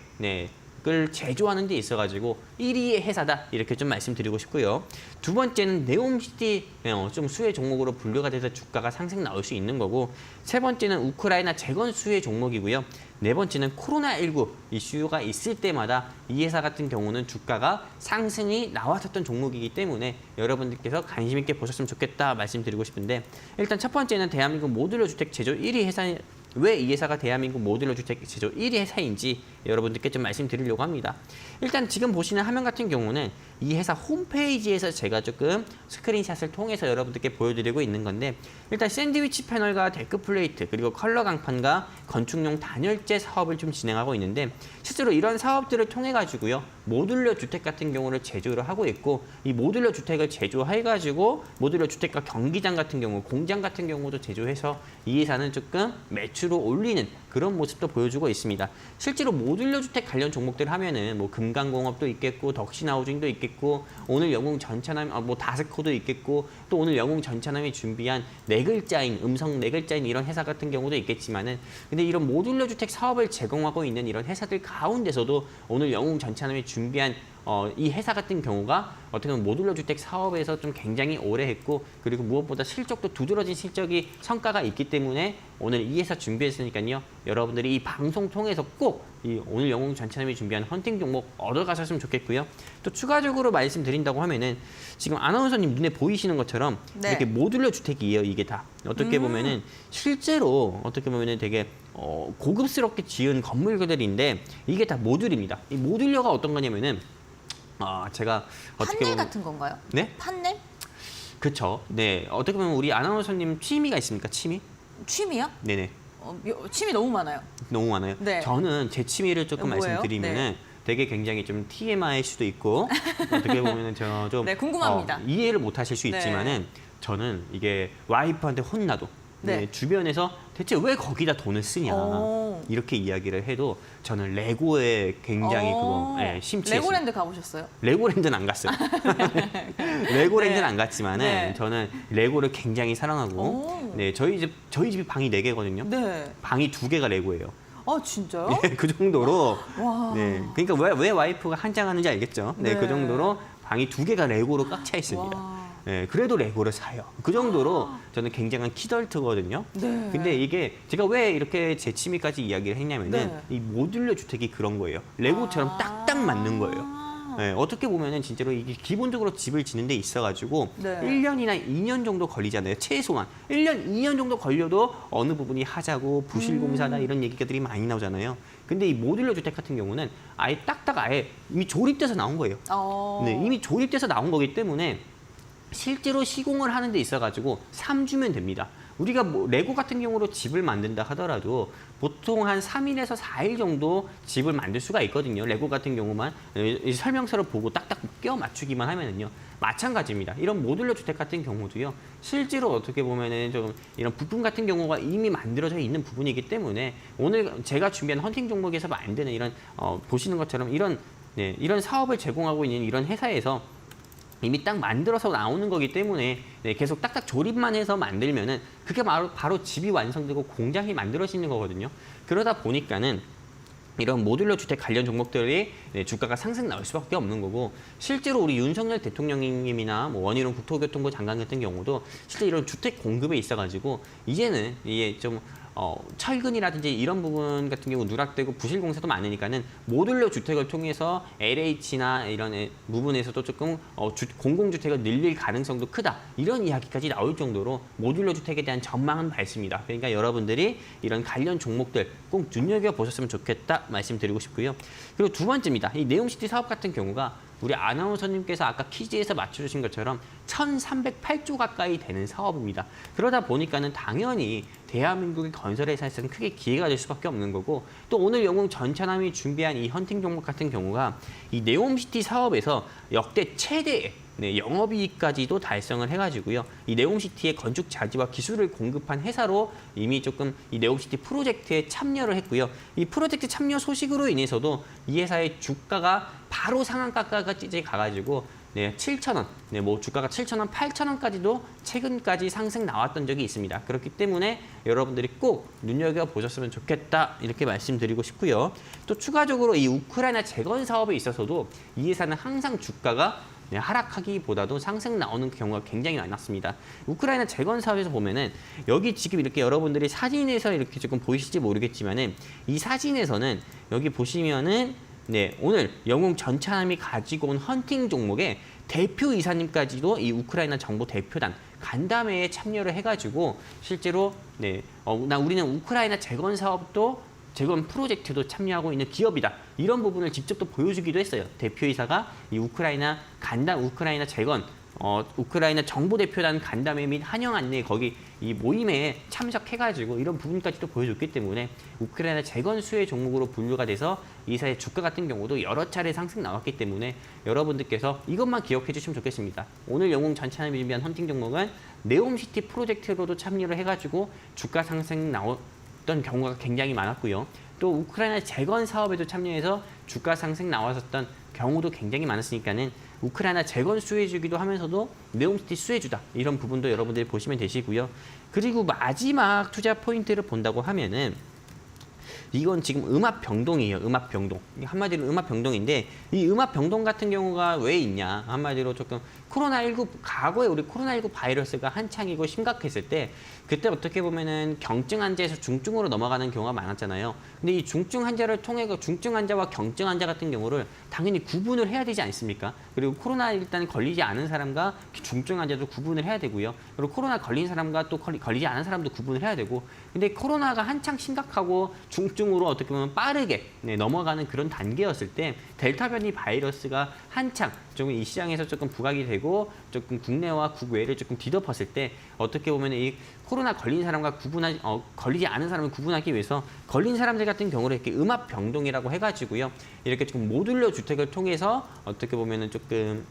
을 제조하는 데 있어가지고 1위의 회사다 이렇게 좀 말씀드리고 싶고요. 두 번째는 네옴시티 좀 수혜 종목으로 분류가 돼서 주가가 상승 나올 수 있는 거고 세 번째는 우크라이나 재건 수혜 종목이고요. 네 번째는 코로나19 이슈가 있을 때마다 이 회사 같은 경우는 주가가 상승이 나왔었던 종목이기 때문에 여러분들께서 관심 있게 보셨으면 좋겠다 말씀드리고 싶은데 일단 첫 번째는 대한민국 모듈러 주택 제조 1위 회사 왜 이 회사가 대한민국 모듈러 주택 제조 1위 회사인지 여러분들께 좀 말씀드리려고 합니다. 일단 지금 보시는 화면 같은 경우는 이 회사 홈페이지에서 제가 조금 스크린샷을 통해서 여러분들께 보여드리고 있는 건데 일단 샌드위치 패널과 데크 플레이트 그리고 컬러 강판과 건축용 단열재 사업을 좀 진행하고 있는데 실제로 이런 사업들을 통해 가지고요 모듈러 주택 같은 경우를 제조를 하고 있고 이 모듈러 주택을 제조해 가지고 모듈러 주택과 경기장 같은 경우 공장 같은 경우도 제조해서 이 회사는 조금 매출을 올리는 그런 모습도 보여주고 있습니다. 실제로 모듈러 주택 관련 종목들 하면은 뭐 금강공업도 있겠고 덕신하우징도 있겠고 오늘 영웅 전차남 뭐 다스코도 있겠고 또 오늘 영웅 전차남이 준비한 4글자인 음성 4글자인 이런 회사 같은 경우도 있겠지만은 근데 이런 모듈러 주택 사업을 제공하고 있는 이런 회사들 가운데서도 오늘 영웅 전차남이 준비한 이 회사 같은 경우가 어떻게 보면 모듈러 주택 사업에서 좀 굉장히 오래 했고 그리고 무엇보다 실적도 두드러진 실적이 성과가 있기 때문에 오늘 이 회사 준비했으니까요. 여러분들이 이 방송 통해서 꼭 이 오늘 영웅 전차남이 준비한 헌팅 종목 얻어가셨으면 좋겠고요. 또 추가적으로 말씀드린다고 하면은 지금 아나운서님 눈에 보이시는 것처럼 네. 이렇게 모듈러 주택이에요. 이게 다 어떻게 보면은 실제로 어떻게 보면은 되게 고급스럽게 지은 건물들인데 이게 다 모듈입니다. 이 모듈러가 어떤 거냐면은 제가 어떻게 판넬 보면 같은 건가요? 네? 판넬? 그렇죠. 네. 어떻게 보면 우리 아나운서님 취미가 있습니까? 취미? 취미요? 네네. 취미 너무 많아요. 너무 많아요. 네. 저는 제 취미를 조금 뭐예요? 말씀드리면은 네. 되게 굉장히 좀 TMI일 수도 있고 어떻게 보면은 저 좀 네, 궁금합니다. 이해를 못 하실 수 네. 있지만은 저는 이게 와이프한테 혼나도 네. 주변에서 대체 왜 거기다 돈을 쓰냐 이렇게 이야기를 해도 저는 레고에 굉장히 심취했어요. 레고랜드 가보셨어요? 레고랜드는 안 갔어요. 레고랜드는 네. 안 갔지만은 네. 저는 레고를 굉장히 사랑하고 오. 네 저희 집이 방이 4개거든요. 네. 방이 2개가 레고예요. 아, 진짜요? 그 정도로 와. 네 그러니까 왜 와이프가 한장하는지 알겠죠? 네, 네. 그 정도로 방이 2개가 레고로 꽉 차 있습니다. 와. 네, 그래도 레고를 사요. 그 정도로 저는 굉장한 키덜트거든요. 네. 근데 이게 제가 왜 이렇게 제 취미까지 이야기를 했냐면은 네. 이 모듈러 주택이 그런 거예요. 레고처럼 딱딱 맞는 거예요. 네, 어떻게 보면은 진짜로 이게 기본적으로 집을 짓는 데 있어가지고 네. 1년이나 2년 정도 걸리잖아요. 최소한 1년, 2년 정도 걸려도 어느 부분이 하자고 부실공사다 이런 얘기들이 많이 나오잖아요. 근데 이 모듈러 주택 같은 경우는 아예 딱딱 아예 이미 조립돼서 나온 거예요. 네, 이미 조립돼서 나온 거기 때문에 실제로 시공을 하는 데 있어가지고 3주면 됩니다. 우리가 뭐 레고 같은 경우로 집을 만든다 하더라도 보통 한 3일에서 4일 정도 집을 만들 수가 있거든요. 레고 같은 경우만 이 설명서를 보고 딱딱 껴 맞추기만 하면은요. 마찬가지입니다. 이런 모듈러 주택 같은 경우도요. 실제로 어떻게 보면은 좀 이런 부품 같은 경우가 이미 만들어져 있는 부분이기 때문에 오늘 제가 준비한 헌팅 종목에서 만드는 이런 보시는 것처럼 이런 사업을 제공하고 있는 이런 회사에서 이미 딱 만들어서 나오는 거기 때문에 계속 딱딱 조립만 해서 만들면은 그게 바로 집이 완성되고 공장이 만들어지는 거거든요. 그러다 보니까는 이런 모듈러 주택 관련 종목들이 주가가 상승 나올 수밖에 없는 거고 실제로 우리 윤석열 대통령님이나 뭐 원희룡 국토교통부 장관 같은 경우도 실제 이런 주택 공급에 있어가지고 이제는 이게 좀 철근이라든지 이런 부분 같은 경우 누락되고 부실 공사도 많으니까는 모듈러 주택을 통해서 LH나 이런 부분에서도 조금 공공주택을 늘릴 가능성도 크다. 이런 이야기까지 나올 정도로 모듈러 주택에 대한 전망은 밝습니다. 그러니까 여러분들이 이런 관련 종목들 꼭 눈여겨보셨으면 좋겠다 말씀드리고 싶고요. 그리고 두 번째입니다. 이 네옴시티 사업 같은 경우가 우리 아나운서님께서 아까 퀴즈에서 맞춰주신 것처럼 1,308조 가까이 되는 사업입니다. 그러다 보니까는 당연히 대한민국의 건설회사에서는 크게 기회가 될 수밖에 없는 거고 또 오늘 영웅 전차남이 준비한 이 헌팅 종목 같은 경우가 이 네옴시티 사업에서 역대 최대의 영업이익까지도 달성을 해가지고요. 이 네옴시티의 건축 자재와 기술을 공급한 회사로 이미 조금 이 네옴시티 프로젝트에 참여를 했고요. 이 프로젝트 참여 소식으로 인해서도 이 회사의 주가가 바로 상한가까지 가가지고 7,000원, 뭐 주가가 7,000원, 8,000원까지도 최근까지 상승 나왔던 적이 있습니다. 그렇기 때문에 여러분들이 꼭 눈여겨보셨으면 좋겠다 이렇게 말씀드리고 싶고요. 또 추가적으로 이 우크라이나 재건 사업에 있어서도 이 회사는 항상 주가가 하락하기보다도 상승 나오는 경우가 굉장히 많았습니다. 우크라이나 재건 사업에서 보면은 여기 지금 이렇게 여러분들이 사진에서 이렇게 조금 보이실지 모르겠지만은 이 사진에서는 여기 보시면은 오늘 영웅 전차남이 가지고 온 헌팅 종목의 대표 이사님까지도 이 우크라이나 정부 대표단 간담회에 참여를 해가지고 실제로 우리는 우크라이나 재건 사업도 재건 프로젝트도 참여하고 있는 기업이다. 이런 부분을 직접 또 보여주기도 했어요. 대표이사가 이 우크라이나 재건, 우크라이나 정부 대표단 간담회 및 한영 안내 거기 이 모임에 참석해가지고 이런 부분까지도 보여줬기 때문에 우크라이나 재건 수혜 종목으로 분류가 돼서 이사의 주가 같은 경우도 여러 차례 상승 나왔기 때문에 여러분들께서 이것만 기억해 주시면 좋겠습니다. 오늘 영웅 전차남이 준비한 헌팅 종목은 네옴시티 프로젝트로도 참여를 해가지고 주가 상승 나왔던 경우가 굉장히 많았고요. 또 우크라이나 재건 사업에도 참여해서 주가 상승 나왔었던 경우도 굉장히 많았으니까는 우크라이나 재건 수혜주기도 하면서도 네옴시티 수혜주다. 이런 부분도 여러분들이 보시면 되시고요. 그리고 마지막 투자 포인트를 본다고 하면은 이건 지금 음압 병동이에요. 음압 병동. 한마디로 음압 병동인데 이 음압 병동 같은 경우가 왜 있냐? 한마디로 조금 코로나19 과거에 우리 코로나19 바이러스가 한창이고 심각했을 때 그때 어떻게 보면은 경증 환자에서 중증으로 넘어가는 경우가 많았잖아요. 근데 이 중증 환자를 통해 중증 환자와 경증 환자 같은 경우를 당연히 구분을 해야 되지 않습니까? 그리고 코로나 일단 걸리지 않은 사람과 중증 환자도 구분을 해야 되고요. 그리고 코로나 걸린 사람과 또 걸리지 않은 사람도 구분을 해야 되고. 근데 코로나가 한창 심각하고 중증으로 어떻게 보면 빠르게 넘어가는 그런 단계였을 때 델타 변이 바이러스가 한창 조금 이 시장에서 조금 부각이 되고 조금 국내와 국외를 조금 뒤덮었을 때 어떻게 보면 이 코로나 걸린 사람과 걸리지 않은 사람을 구분하기 위해서 걸린 사람들 같은 경우를 이렇게 음압 병동이라고 해가지고요. 이렇게 조금 모듈러 주택을 통해서 어떻게 보면은 조금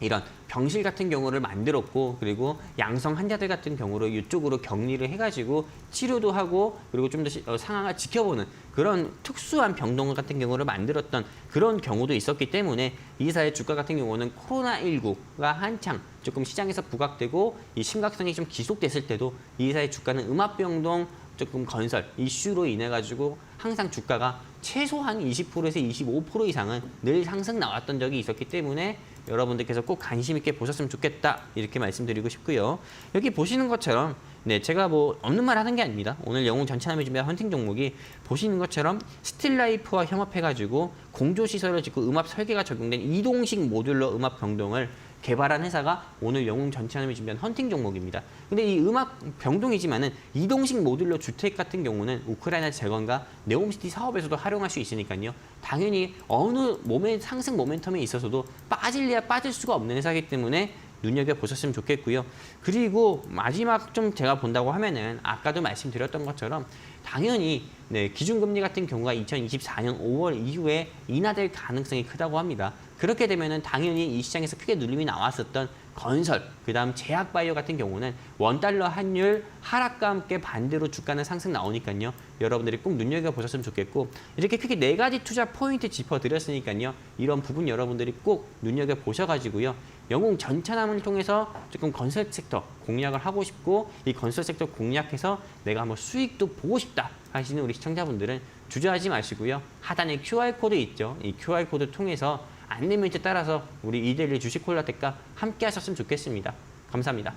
이런 병실 같은 경우를 만들었고 그리고 양성 환자들 같은 경우로 이쪽으로 격리를 해가지고 치료도 하고 그리고 좀 더 상황을 지켜보는 그런 특수한 병동 같은 경우를 만들었던 그런 경우도 있었기 때문에 이 회사의 주가 같은 경우는 코로나19가 한창 조금 시장에서 부각되고 이 심각성이 좀 지속됐을 때도 이 회사의 주가는 음압병동 조금 건설 이슈로 인해 가지고 항상 주가가 최소한 20%에서 25% 이상은 늘 상승 나왔던 적이 있었기 때문에 여러분들께서 꼭 관심 있게 보셨으면 좋겠다 이렇게 말씀드리고 싶고요. 여기 보시는 것처럼 제가 뭐 없는 말 하는 게 아닙니다. 오늘 영웅 전체남이 준비한 헌팅 종목이 보시는 것처럼 스틸라이프와 협업해가지고 공조시설을 짓고 음압 설계가 적용된 이동식 모듈러 음압 병동을 개발한 회사가 오늘 영웅 전체남이 준비한 헌팅 종목입니다. 근데 이 음악 병동이지만은 이동식 모듈러 주택 같은 경우는 우크라이나 재건과 네옴시티 사업에서도 활용할 수 있으니까요. 당연히 어느 상승 모멘텀에 있어서도 빠질래야 빠질 수가 없는 회사이기 때문에 눈여겨보셨으면 좋겠고요. 그리고 마지막 좀 제가 본다고 하면은 아까도 말씀드렸던 것처럼 당연히 기준금리 같은 경우가 2024년 5월 이후에 인하될 가능성이 크다고 합니다. 그렇게 되면은 당연히 이 시장에서 크게 눌림이 나왔었던 건설, 그다음 제약바이오 같은 경우는 원달러 환율 하락과 함께 반대로 주가는 상승 나오니까요. 여러분들이 꼭 눈여겨보셨으면 좋겠고 이렇게 크게 4가지 투자 포인트 짚어드렸으니까요. 이런 부분 여러분들이 꼭 눈여겨보셔가지고요. 영웅 전차남을 통해서 조금 건설 섹터 공략을 하고 싶고 이 건설 섹터 공략해서 내가 한번 수익도 보고 싶다 하시는 우리 시청자분들은 주저하지 마시고요. 하단에 QR코드 있죠. 이 QR코드 통해서 안내문에 따라서 우리 이데일리 주식콜라텍과 함께 하셨으면 좋겠습니다. 감사합니다.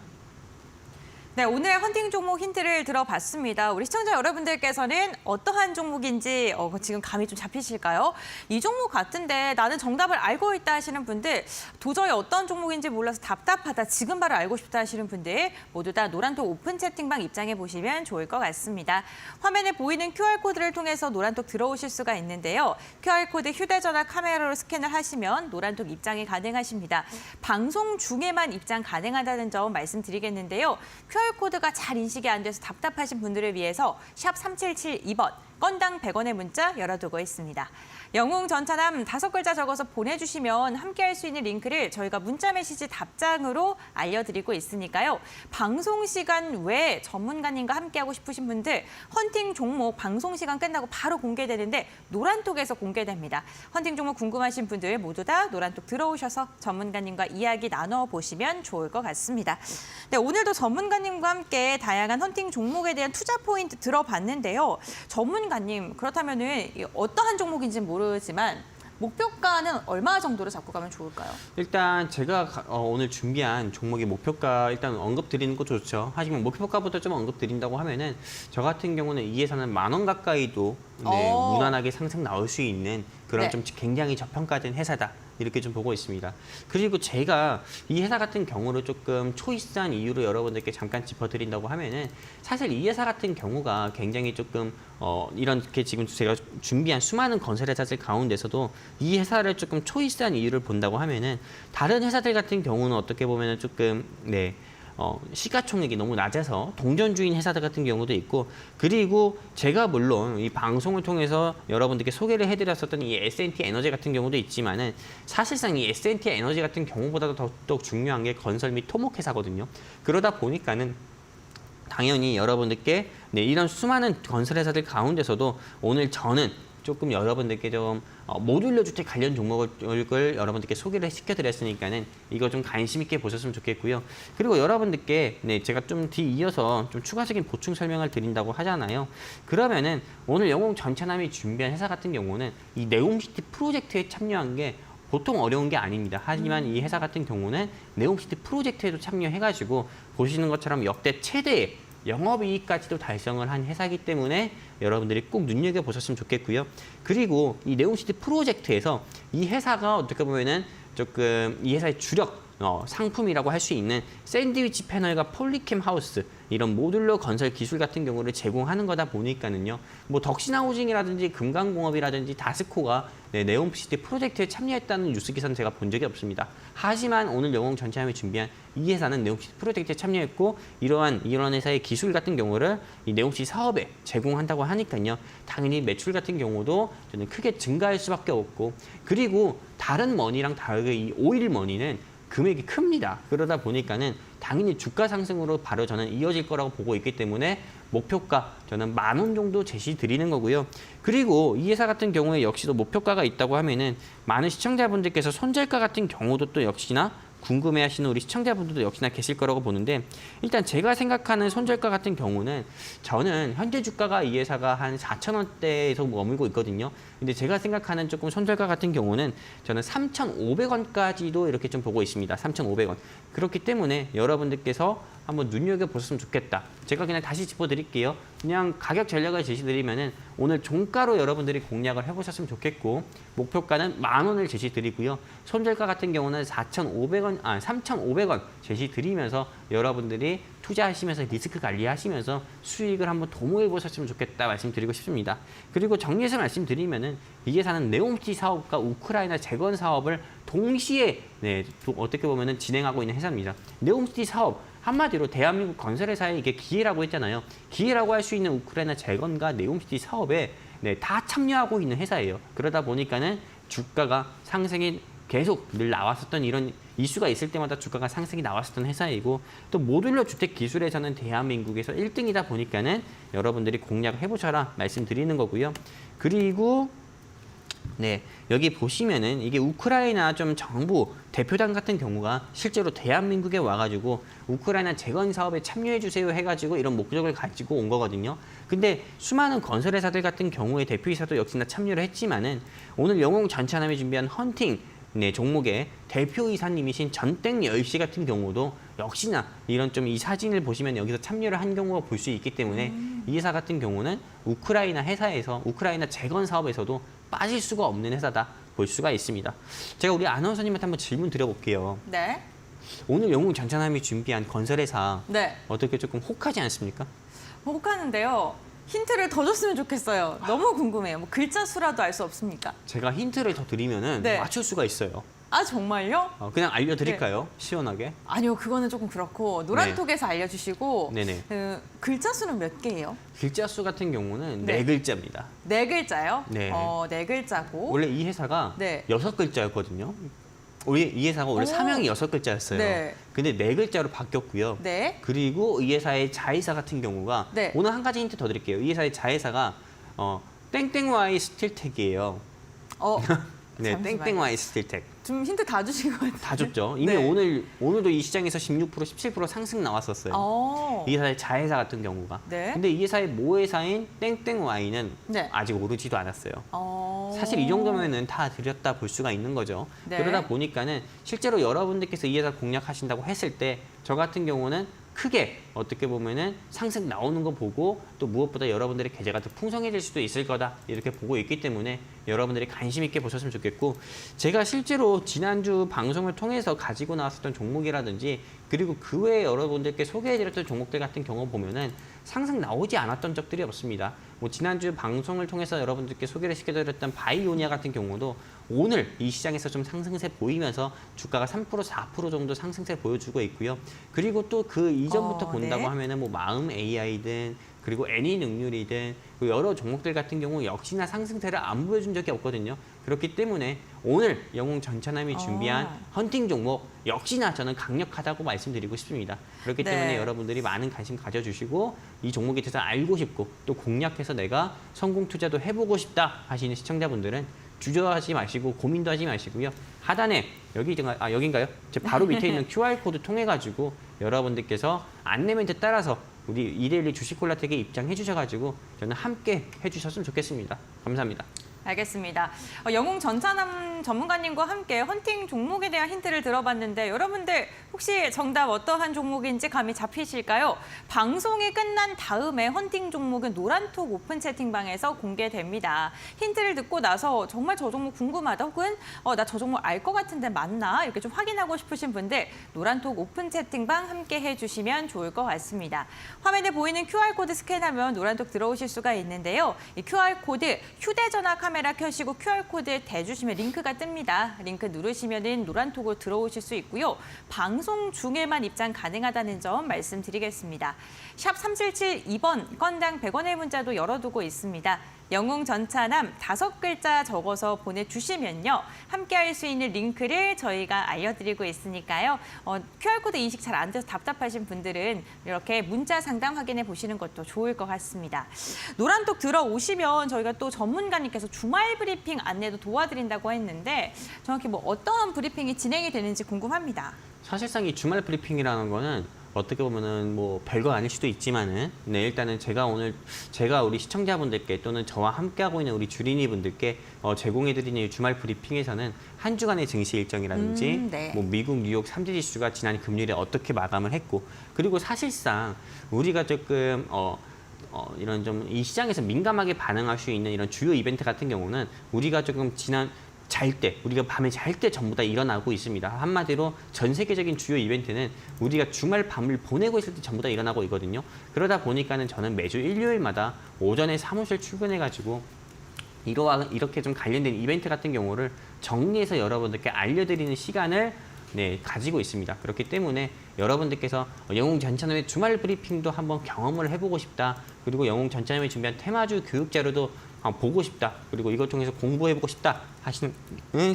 네, 오늘의 헌팅 종목 힌트를 들어봤습니다. 우리 시청자 여러분들께서는 어떠한 종목인지 지금 감이 좀 잡히실까요? 이 종목 같은데 나는 정답을 알고 있다 하시는 분들, 도저히 어떤 종목인지 몰라서 답답하다, 지금 바로 알고 싶다 하시는 분들 모두 다 노란톡 오픈 채팅방 입장해 보시면 좋을 것 같습니다. 화면에 보이는 QR코드를 통해서 노란톡 들어오실 수가 있는데요. QR코드 휴대전화 카메라로 스캔을 하시면 노란톡 입장이 가능하십니다. 방송 중에만 입장 가능하다는 점 말씀드리겠는데요. QR코드가 잘 인식이 안 돼서 답답하신 분들을 위해서 샵 3772번 건당 100원의 문자 열어두고 있습니다. 영웅 전차남 5글자 적어서 보내주시면 함께할 수 있는 링크를 저희가 문자 메시지 답장으로 알려드리고 있으니까요. 방송 시간 외에 전문가님과 함께하고 싶으신 분들 헌팅 종목 방송 시간 끝나고 바로 공개되는데 노란톡에서 공개됩니다. 헌팅 종목 궁금하신 분들 모두 다 노란톡 들어오셔서 전문가님과 이야기 나눠보시면 좋을 것 같습니다. 네, 오늘도 전문가님과 함께 다양한 헌팅 종목에 대한 투자 포인트 들어봤는데요. 전문가님, 그렇다면은 어떠한 종목인지는 모르지만 목표가는 얼마 정도로 잡고 가면 좋을까요? 일단 제가 오늘 준비한 종목의 목표가 일단 언급 드리는 거 좋죠. 하지만 목표가부터 좀 언급 드린다고 하면은 저 같은 경우는 이 회사는 10,000원 가까이도 무난하게 상승 나올 수 있는 그런 좀 굉장히 저평가된 회사다. 이렇게 좀 보고 있습니다. 그리고 제가 이 회사 같은 경우를 조금 초이스한 이유로 여러분들께 잠깐 짚어드린다고 하면은 사실 이 회사 같은 경우가 굉장히 조금 이렇게 지금 제가 준비한 수많은 건설 회사들 가운데서도 이 회사를 조금 초이스한 이유를 본다고 하면은 다른 회사들 같은 경우는 어떻게 보면은 조금 시가총액이 너무 낮아서 동전주인 회사들 같은 경우도 있고 그리고 제가 물론 이 방송을 통해서 여러분들께 소개를 해드렸었던 이 S&T 에너지 같은 경우도 있지만은 사실상 이 S&T 에너지 같은 경우보다도 더욱 중요한 게 건설 및 토목 회사거든요. 그러다 보니까는 당연히 여러분들께 이런 수많은 건설 회사들 가운데서도 오늘 저는 조금 여러분들께 좀 모듈러 주택 관련 종목을 여러분들께 소개를 시켜드렸으니까는 이거 좀 관심 있게 보셨으면 좋겠고요. 그리고 여러분들께 네, 제가 좀 뒤이어서 좀 추가적인 보충 설명을 드린다고 하잖아요. 그러면은 오늘 영웅 전차남이 준비한 회사 같은 경우는 이 네옴시티 프로젝트에 참여한 게 보통 어려운 게 아닙니다. 하지만 이 회사 같은 경우는 네옴시티 프로젝트에도 참여해가지고 보시는 것처럼 역대 최대의 영업이익까지도 달성을 한 회사이기 때문에 여러분들이 꼭 눈여겨보셨으면 좋겠고요. 그리고 이 네옴시티 프로젝트에서 이 회사가 어떻게 보면은 조금 이 회사의 주력 상품이라고 할 수 있는 샌드위치 패널과 폴리캠 하우스 이런 모듈러 건설 기술 같은 경우를 제공하는 거다 보니까는요. 뭐 덕신하우징이라든지 금강공업이라든지 다스코가 네옴시티 프로젝트에 참여했다는 뉴스 기사는 제가 본 적이 없습니다. 하지만 오늘 영웅 전체함이 준비한 이 회사는 네옴시티 프로젝트에 참여했고 이런 회사의 기술 같은 경우를 이 네옴시티 사업에 제공한다고 하니까요. 당연히 매출 같은 경우도 저는 크게 증가할 수밖에 없고 그리고 다른 머니랑 다르게 이 오일 머니는 금액이 큽니다. 그러다 보니까는 당연히 주가 상승으로 바로 저는 이어질 거라고 보고 있기 때문에 목표가 저는 10,000원 정도 제시 드리는 거고요. 그리고 이 회사 같은 경우에 역시도 목표가가 있다고 하면은 많은 시청자분들께서 손절가 같은 경우도 또 역시나 궁금해하시는 우리 시청자분들도 역시나 계실 거라고 보는데 일단 제가 생각하는 손절가 같은 경우는 저는 현재 주가가 이 회사가 한 4,000원대에서 머물고 있거든요. 근데 제가 생각하는 조금 손절가 같은 경우는 저는 3,500원까지도 이렇게 좀 보고 있습니다. 3,500원. 그렇기 때문에 여러분들께서 한번 눈여겨보셨으면 좋겠다. 제가 그냥 다시 짚어드릴게요. 그냥 가격 전략을 제시드리면은 오늘 종가로 여러분들이 공략을 해보셨으면 좋겠고 목표가는 10,000원을 제시드리고요. 손절가 같은 경우는 3,500원 제시드리면서 여러분들이 투자하시면서 리스크 관리하시면서 수익을 한번 도모해 보셨으면 좋겠다 말씀드리고 싶습니다. 그리고 정리해서 말씀드리면은 이 회사는 네옴시티 사업과 우크라이나 재건 사업을 동시에 어떻게 보면은 진행하고 있는 회사입니다. 네옴시티 사업 한마디로 대한민국 건설회사의 이게 기회라고 했잖아요. 기회라고 할 수 있는 우크라이나 재건과 네옴시티 사업에 다 참여하고 있는 회사예요. 그러다 보니까는 주가가 상승이 계속 늘 나왔었던 이런 이슈가 있을 때마다 주가가 상승이 나왔었던 회사이고 또 모듈러 주택 기술에서는 대한민국에서 1등이다 보니까는 여러분들이 공략을 해보셔라 말씀드리는 거고요. 그리고 여기 보시면은 이게 우크라이나 좀 정부 대표단 같은 경우가 실제로 대한민국에 와가지고 우크라이나 재건 사업에 참여해 주세요 해가지고 이런 목적을 가지고 온 거거든요. 근데 수많은 건설회사들 같은 경우에 대표이사도 역시나 참여를 했지만은 오늘 영웅 전차남이 준비한 헌팅 종목의 대표이사님이신 전땡열 씨 같은 경우도 역시나 이런 좀 이 사진을 보시면 여기서 참여를 한 경우가 볼 수 있기 때문에 이 회사 같은 경우는 우크라이나 회사에서 우크라이나 재건 사업에서도 빠질 수가 없는 회사다 볼 수가 있습니다. 제가 우리 아나운서님한테 한번 질문 드려볼게요. 네. 오늘 영웅 전차남이 준비한 건설회사 네. 어떻게 조금 혹하지 않습니까? 혹하는데요. 힌트를 더 줬으면 좋겠어요. 너무 궁금해요. 뭐 글자 수라도 알 수 없습니까? 제가 힌트를 더 드리면은 네. 맞출 수가 있어요. 아 정말요? 그냥 알려드릴까요? 시원하게. 아니요, 그거는 조금 그렇고 노란톡에서 알려주시고 네네. 글자 수는 몇 개예요? 글자 수 같은 경우는 네. 4글자입니다. 4글자요? 네. 4글자고. 원래 이 회사가 네. 6글자였거든요. 이 회사가 원래 오. 사명이 6글자였어요. 네. 근데 4글자로 바뀌었고요. 네. 그리고 이 회사의 자회사 같은 경우가 네. 오늘 한 가지 힌트 더 드릴게요. 이 회사의 자회사가 땡땡Y 스틸텍이에요. 네, 잠시만요. 땡땡Y 스틸텍. 좀 힌트 다 주신 것 같아요. 다 줬죠. 이미 네. 오늘도 이 시장에서 16%, 17% 상승 나왔었어요. 이 회사의 자회사 같은 경우가. 네. 근데 이 회사의 모회사인 땡땡Y는 네. 아직 오르지도 않았어요. 사실 이 정도면은 다 드렸다 볼 수가 있는 거죠. 네. 그러다 보니까는 실제로 여러분들께서 이 회사 공략하신다고 했을 때 저 같은 경우는 크게 어떻게 보면은 상승 나오는 거 보고 또 무엇보다 여러분들의 계좌가 더 풍성해질 수도 있을 거다 이렇게 보고 있기 때문에 여러분들이 관심 있게 보셨으면 좋겠고 제가 실제로 지난주 방송을 통해서 가지고 나왔었던 종목이라든지 그리고 그 외에 여러분들께 소개해드렸던 종목들 같은 경우 보면은 상승 나오지 않았던 적들이 없습니다. 뭐 지난주 방송을 통해서 여러분들께 소개를 시켜드렸던 바이오니아 같은 경우도 오늘 이 시장에서 좀 상승세 보이면서 주가가 3% 4% 정도 상승세 보여주고 있고요. 그리고 또 그 이전부터 본다고 네. 하면은 뭐 마음 AI든 그리고 애니능률이든 그 여러 종목들 같은 경우 역시나 상승세를 안 보여준 적이 없거든요. 그렇기 때문에 오늘 영웅 전차남이 준비한 헌팅 종목 역시나 저는 강력하다고 말씀드리고 싶습니다. 그렇기 네. 때문에 여러분들이 많은 관심 가져주시고 이 종목에 대해서 알고 싶고 또 공략해서 내가 성공 투자도 해보고 싶다 하시는 시청자분들은 주저하지 마시고 고민도 하지 마시고요. 하단에 여긴가요? 제 바로 밑에 있는 QR코드 통해 가지고 여러분들께서 안내 멘트 따라서 우리 이데일리 주식콜라텍에 입장해 주셔가지고 저는 함께 해주셨으면 좋겠습니다. 감사합니다. 알겠습니다. 영웅 전차남 전문가님과 함께 헌팅 종목에 대한 힌트를 들어봤는데 여러분들 혹시 정답 어떠한 종목인지 감이 잡히실까요? 방송이 끝난 다음에 헌팅 종목은 노란톡 오픈 채팅방에서 공개됩니다. 힌트를 듣고 나서 정말 저 종목 궁금하다 혹은 나 저 종목 알 것 같은데 맞나? 이렇게 좀 확인하고 싶으신 분들 노란톡 오픈 채팅방 함께 해주시면 좋을 것 같습니다. 화면에 보이는 QR코드 스캔하면 노란톡 들어오실 수가 있는데요. 이 QR코드 휴대전화 카메라 켜시고 QR코드에 대주시면 링크가 뜹니다. 링크 누르시면 노란톡으로 들어오실 수 있고요. 방송 중에만 입장 가능하다는 점 말씀드리겠습니다. 샵 3772번 건당 100원의 문자도 열어두고 있습니다. 영웅 전차남 5글자 적어서 보내주시면요. 함께할 수 있는 링크를 저희가 알려드리고 있으니까요. QR코드 인식 잘 안 돼서 답답하신 분들은 이렇게 문자 상담 확인해 보시는 것도 좋을 것 같습니다. 노란톡 들어오시면 저희가 또 전문가님께서 주말 브리핑 안내도 도와드린다고 했는데 정확히 뭐 어떠한 브리핑이 진행이 되는지 궁금합니다. 사실상 이 주말 브리핑이라는 거는 어떻게 보면은 뭐 별거 아닐 수도 있지만은 일단은 제가 우리 시청자분들께 또는 저와 함께하고 있는 우리 주린이 분들께 제공해드리는 이 주말 브리핑에서는 한 주간의 증시 일정이라든지 네. 뭐 미국 뉴욕 3대 지수가 지난 금요일에 어떻게 마감을 했고 그리고 사실상 우리가 조금 이런 좀 이 시장에서 민감하게 반응할 수 있는 이런 주요 이벤트 같은 경우는 우리가 조금 우리가 밤에 잘 때 전부 다 일어나고 있습니다. 한마디로 전 세계적인 주요 이벤트는 우리가 주말 밤을 보내고 있을 때 전부 다 일어나고 있거든요. 그러다 보니까는 저는 매주 일요일마다 오전에 사무실 출근해가지고 이렇게 좀 관련된 이벤트 같은 경우를 정리해서 여러분들께 알려드리는 시간을 가지고 있습니다. 그렇기 때문에 여러분들께서 영웅 전차남의 주말 브리핑도 한번 경험을 해보고 싶다. 그리고 영웅 전차남이 준비한 테마주 교육 자료도 보고 싶다. 그리고 이것 통해서 공부해보고 싶다 하시는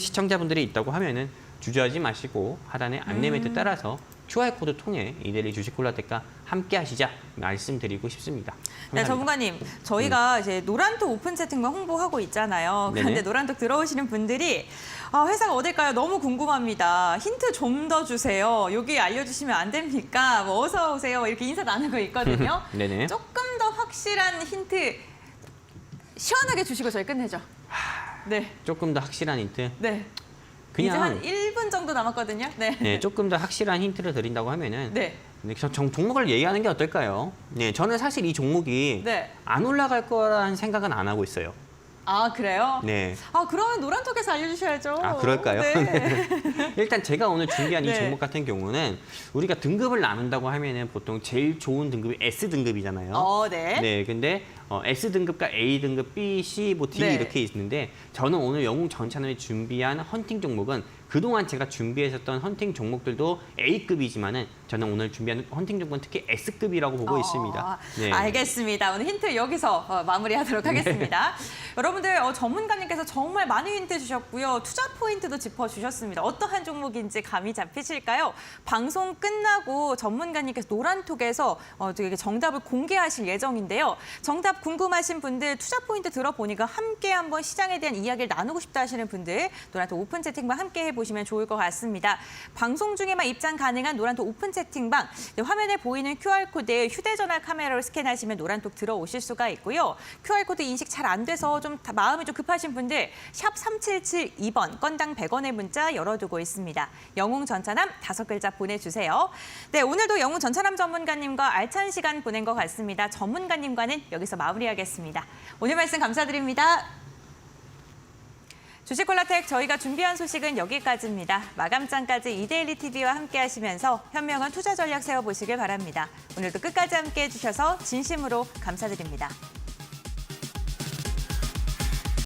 시청자분들이 있다고 하면은 주저하지 마시고 하단에 안내 멘트 따라서 QR코드 통해 이데일리 주식콜라텍과 함께 하시자 말씀드리고 싶습니다. 감사합니다. 네, 전문가님. 저희가 이제 노란톡 오픈 채팅방 홍보하고 있잖아요. 그런데 네네. 노란톡 들어오시는 분들이 회사가 어딜까요? 너무 궁금합니다. 힌트 좀 더 주세요. 여기 알려주시면 안 됩니까? 뭐 어서 오세요. 이렇게 인사 나누고 있거든요. 네네. 조금 더 확실한 힌트 시원하게 주시고 저희 끝내죠. 네. 조금 더 확실한 힌트. 네. 이제 그냥 한 1분 정도 남았거든요. 네. 조금 더 확실한 힌트를 드린다고 하면은 네. 종목을 얘기하는 게 어떨까요? 저는 사실 이 종목이 네. 안 올라갈 거라는 생각은 안 하고 있어요. 아, 그래요? 네. 그러면 노란톡에서 알려주셔야죠. 그럴까요? 네. 일단 제가 오늘 준비한 이 네. 종목 같은 경우는 우리가 등급을 나눈다고 하면은 보통 제일 좋은 등급이 S등급이잖아요. 네. 네, 근데 S등급과 A등급, B, C, 뭐 D 네. 이렇게 있는데 저는 오늘 영웅 전차남이 준비한 헌팅 종목은 그동안 제가 준비했었던 헌팅 종목들도 A급이지만은 저는 오늘 준비한 헌팅 종목은 특히 S급이라고 보고 있습니다. 네. 알겠습니다. 오늘 힌트 여기서 마무리하도록 하겠습니다. 여러분들 전문가님께서 정말 많은 힌트 주셨고요. 투자 포인트도 짚어주셨습니다. 어떠한 종목인지 감이 잡히실까요? 방송 끝나고 전문가님께서 노란톡에서 되게 정답을 공개하실 예정인데요. 정답 궁금하신 분들 투자 포인트 들어보니까 함께 한번 시장에 대한 이야기를 나누고 싶다 하시는 분들 노란톡 오픈 채팅방 함께 해보시면 좋을 것 같습니다. 방송 중에만 입장 가능한 노란톡 오픈 채팅방 화면에 보이는 QR코드에 휴대전화 카메라로 스캔하시면 노란톡 들어오실 수가 있고요. QR코드 인식 잘 안 돼서 좀 마음이 좀 급하신 분들 샵 3772번 건당 100원의 문자 열어두고 있습니다. 영웅 전차남 5글자 보내주세요. 네, 오늘도 영웅 전차남 전문가님과 알찬 시간 보낸 것 같습니다. 전문가님과는 여기서 마무리하겠습니다. 오늘 말씀 감사드립니다. 주식콜라텍 저희가 준비한 소식은 여기까지입니다. 마감장까지 이데일리 TV와 함께 하시면서 현명한 투자 전략 세워보시길 바랍니다. 오늘도 끝까지 함께 해주셔서 진심으로 감사드립니다.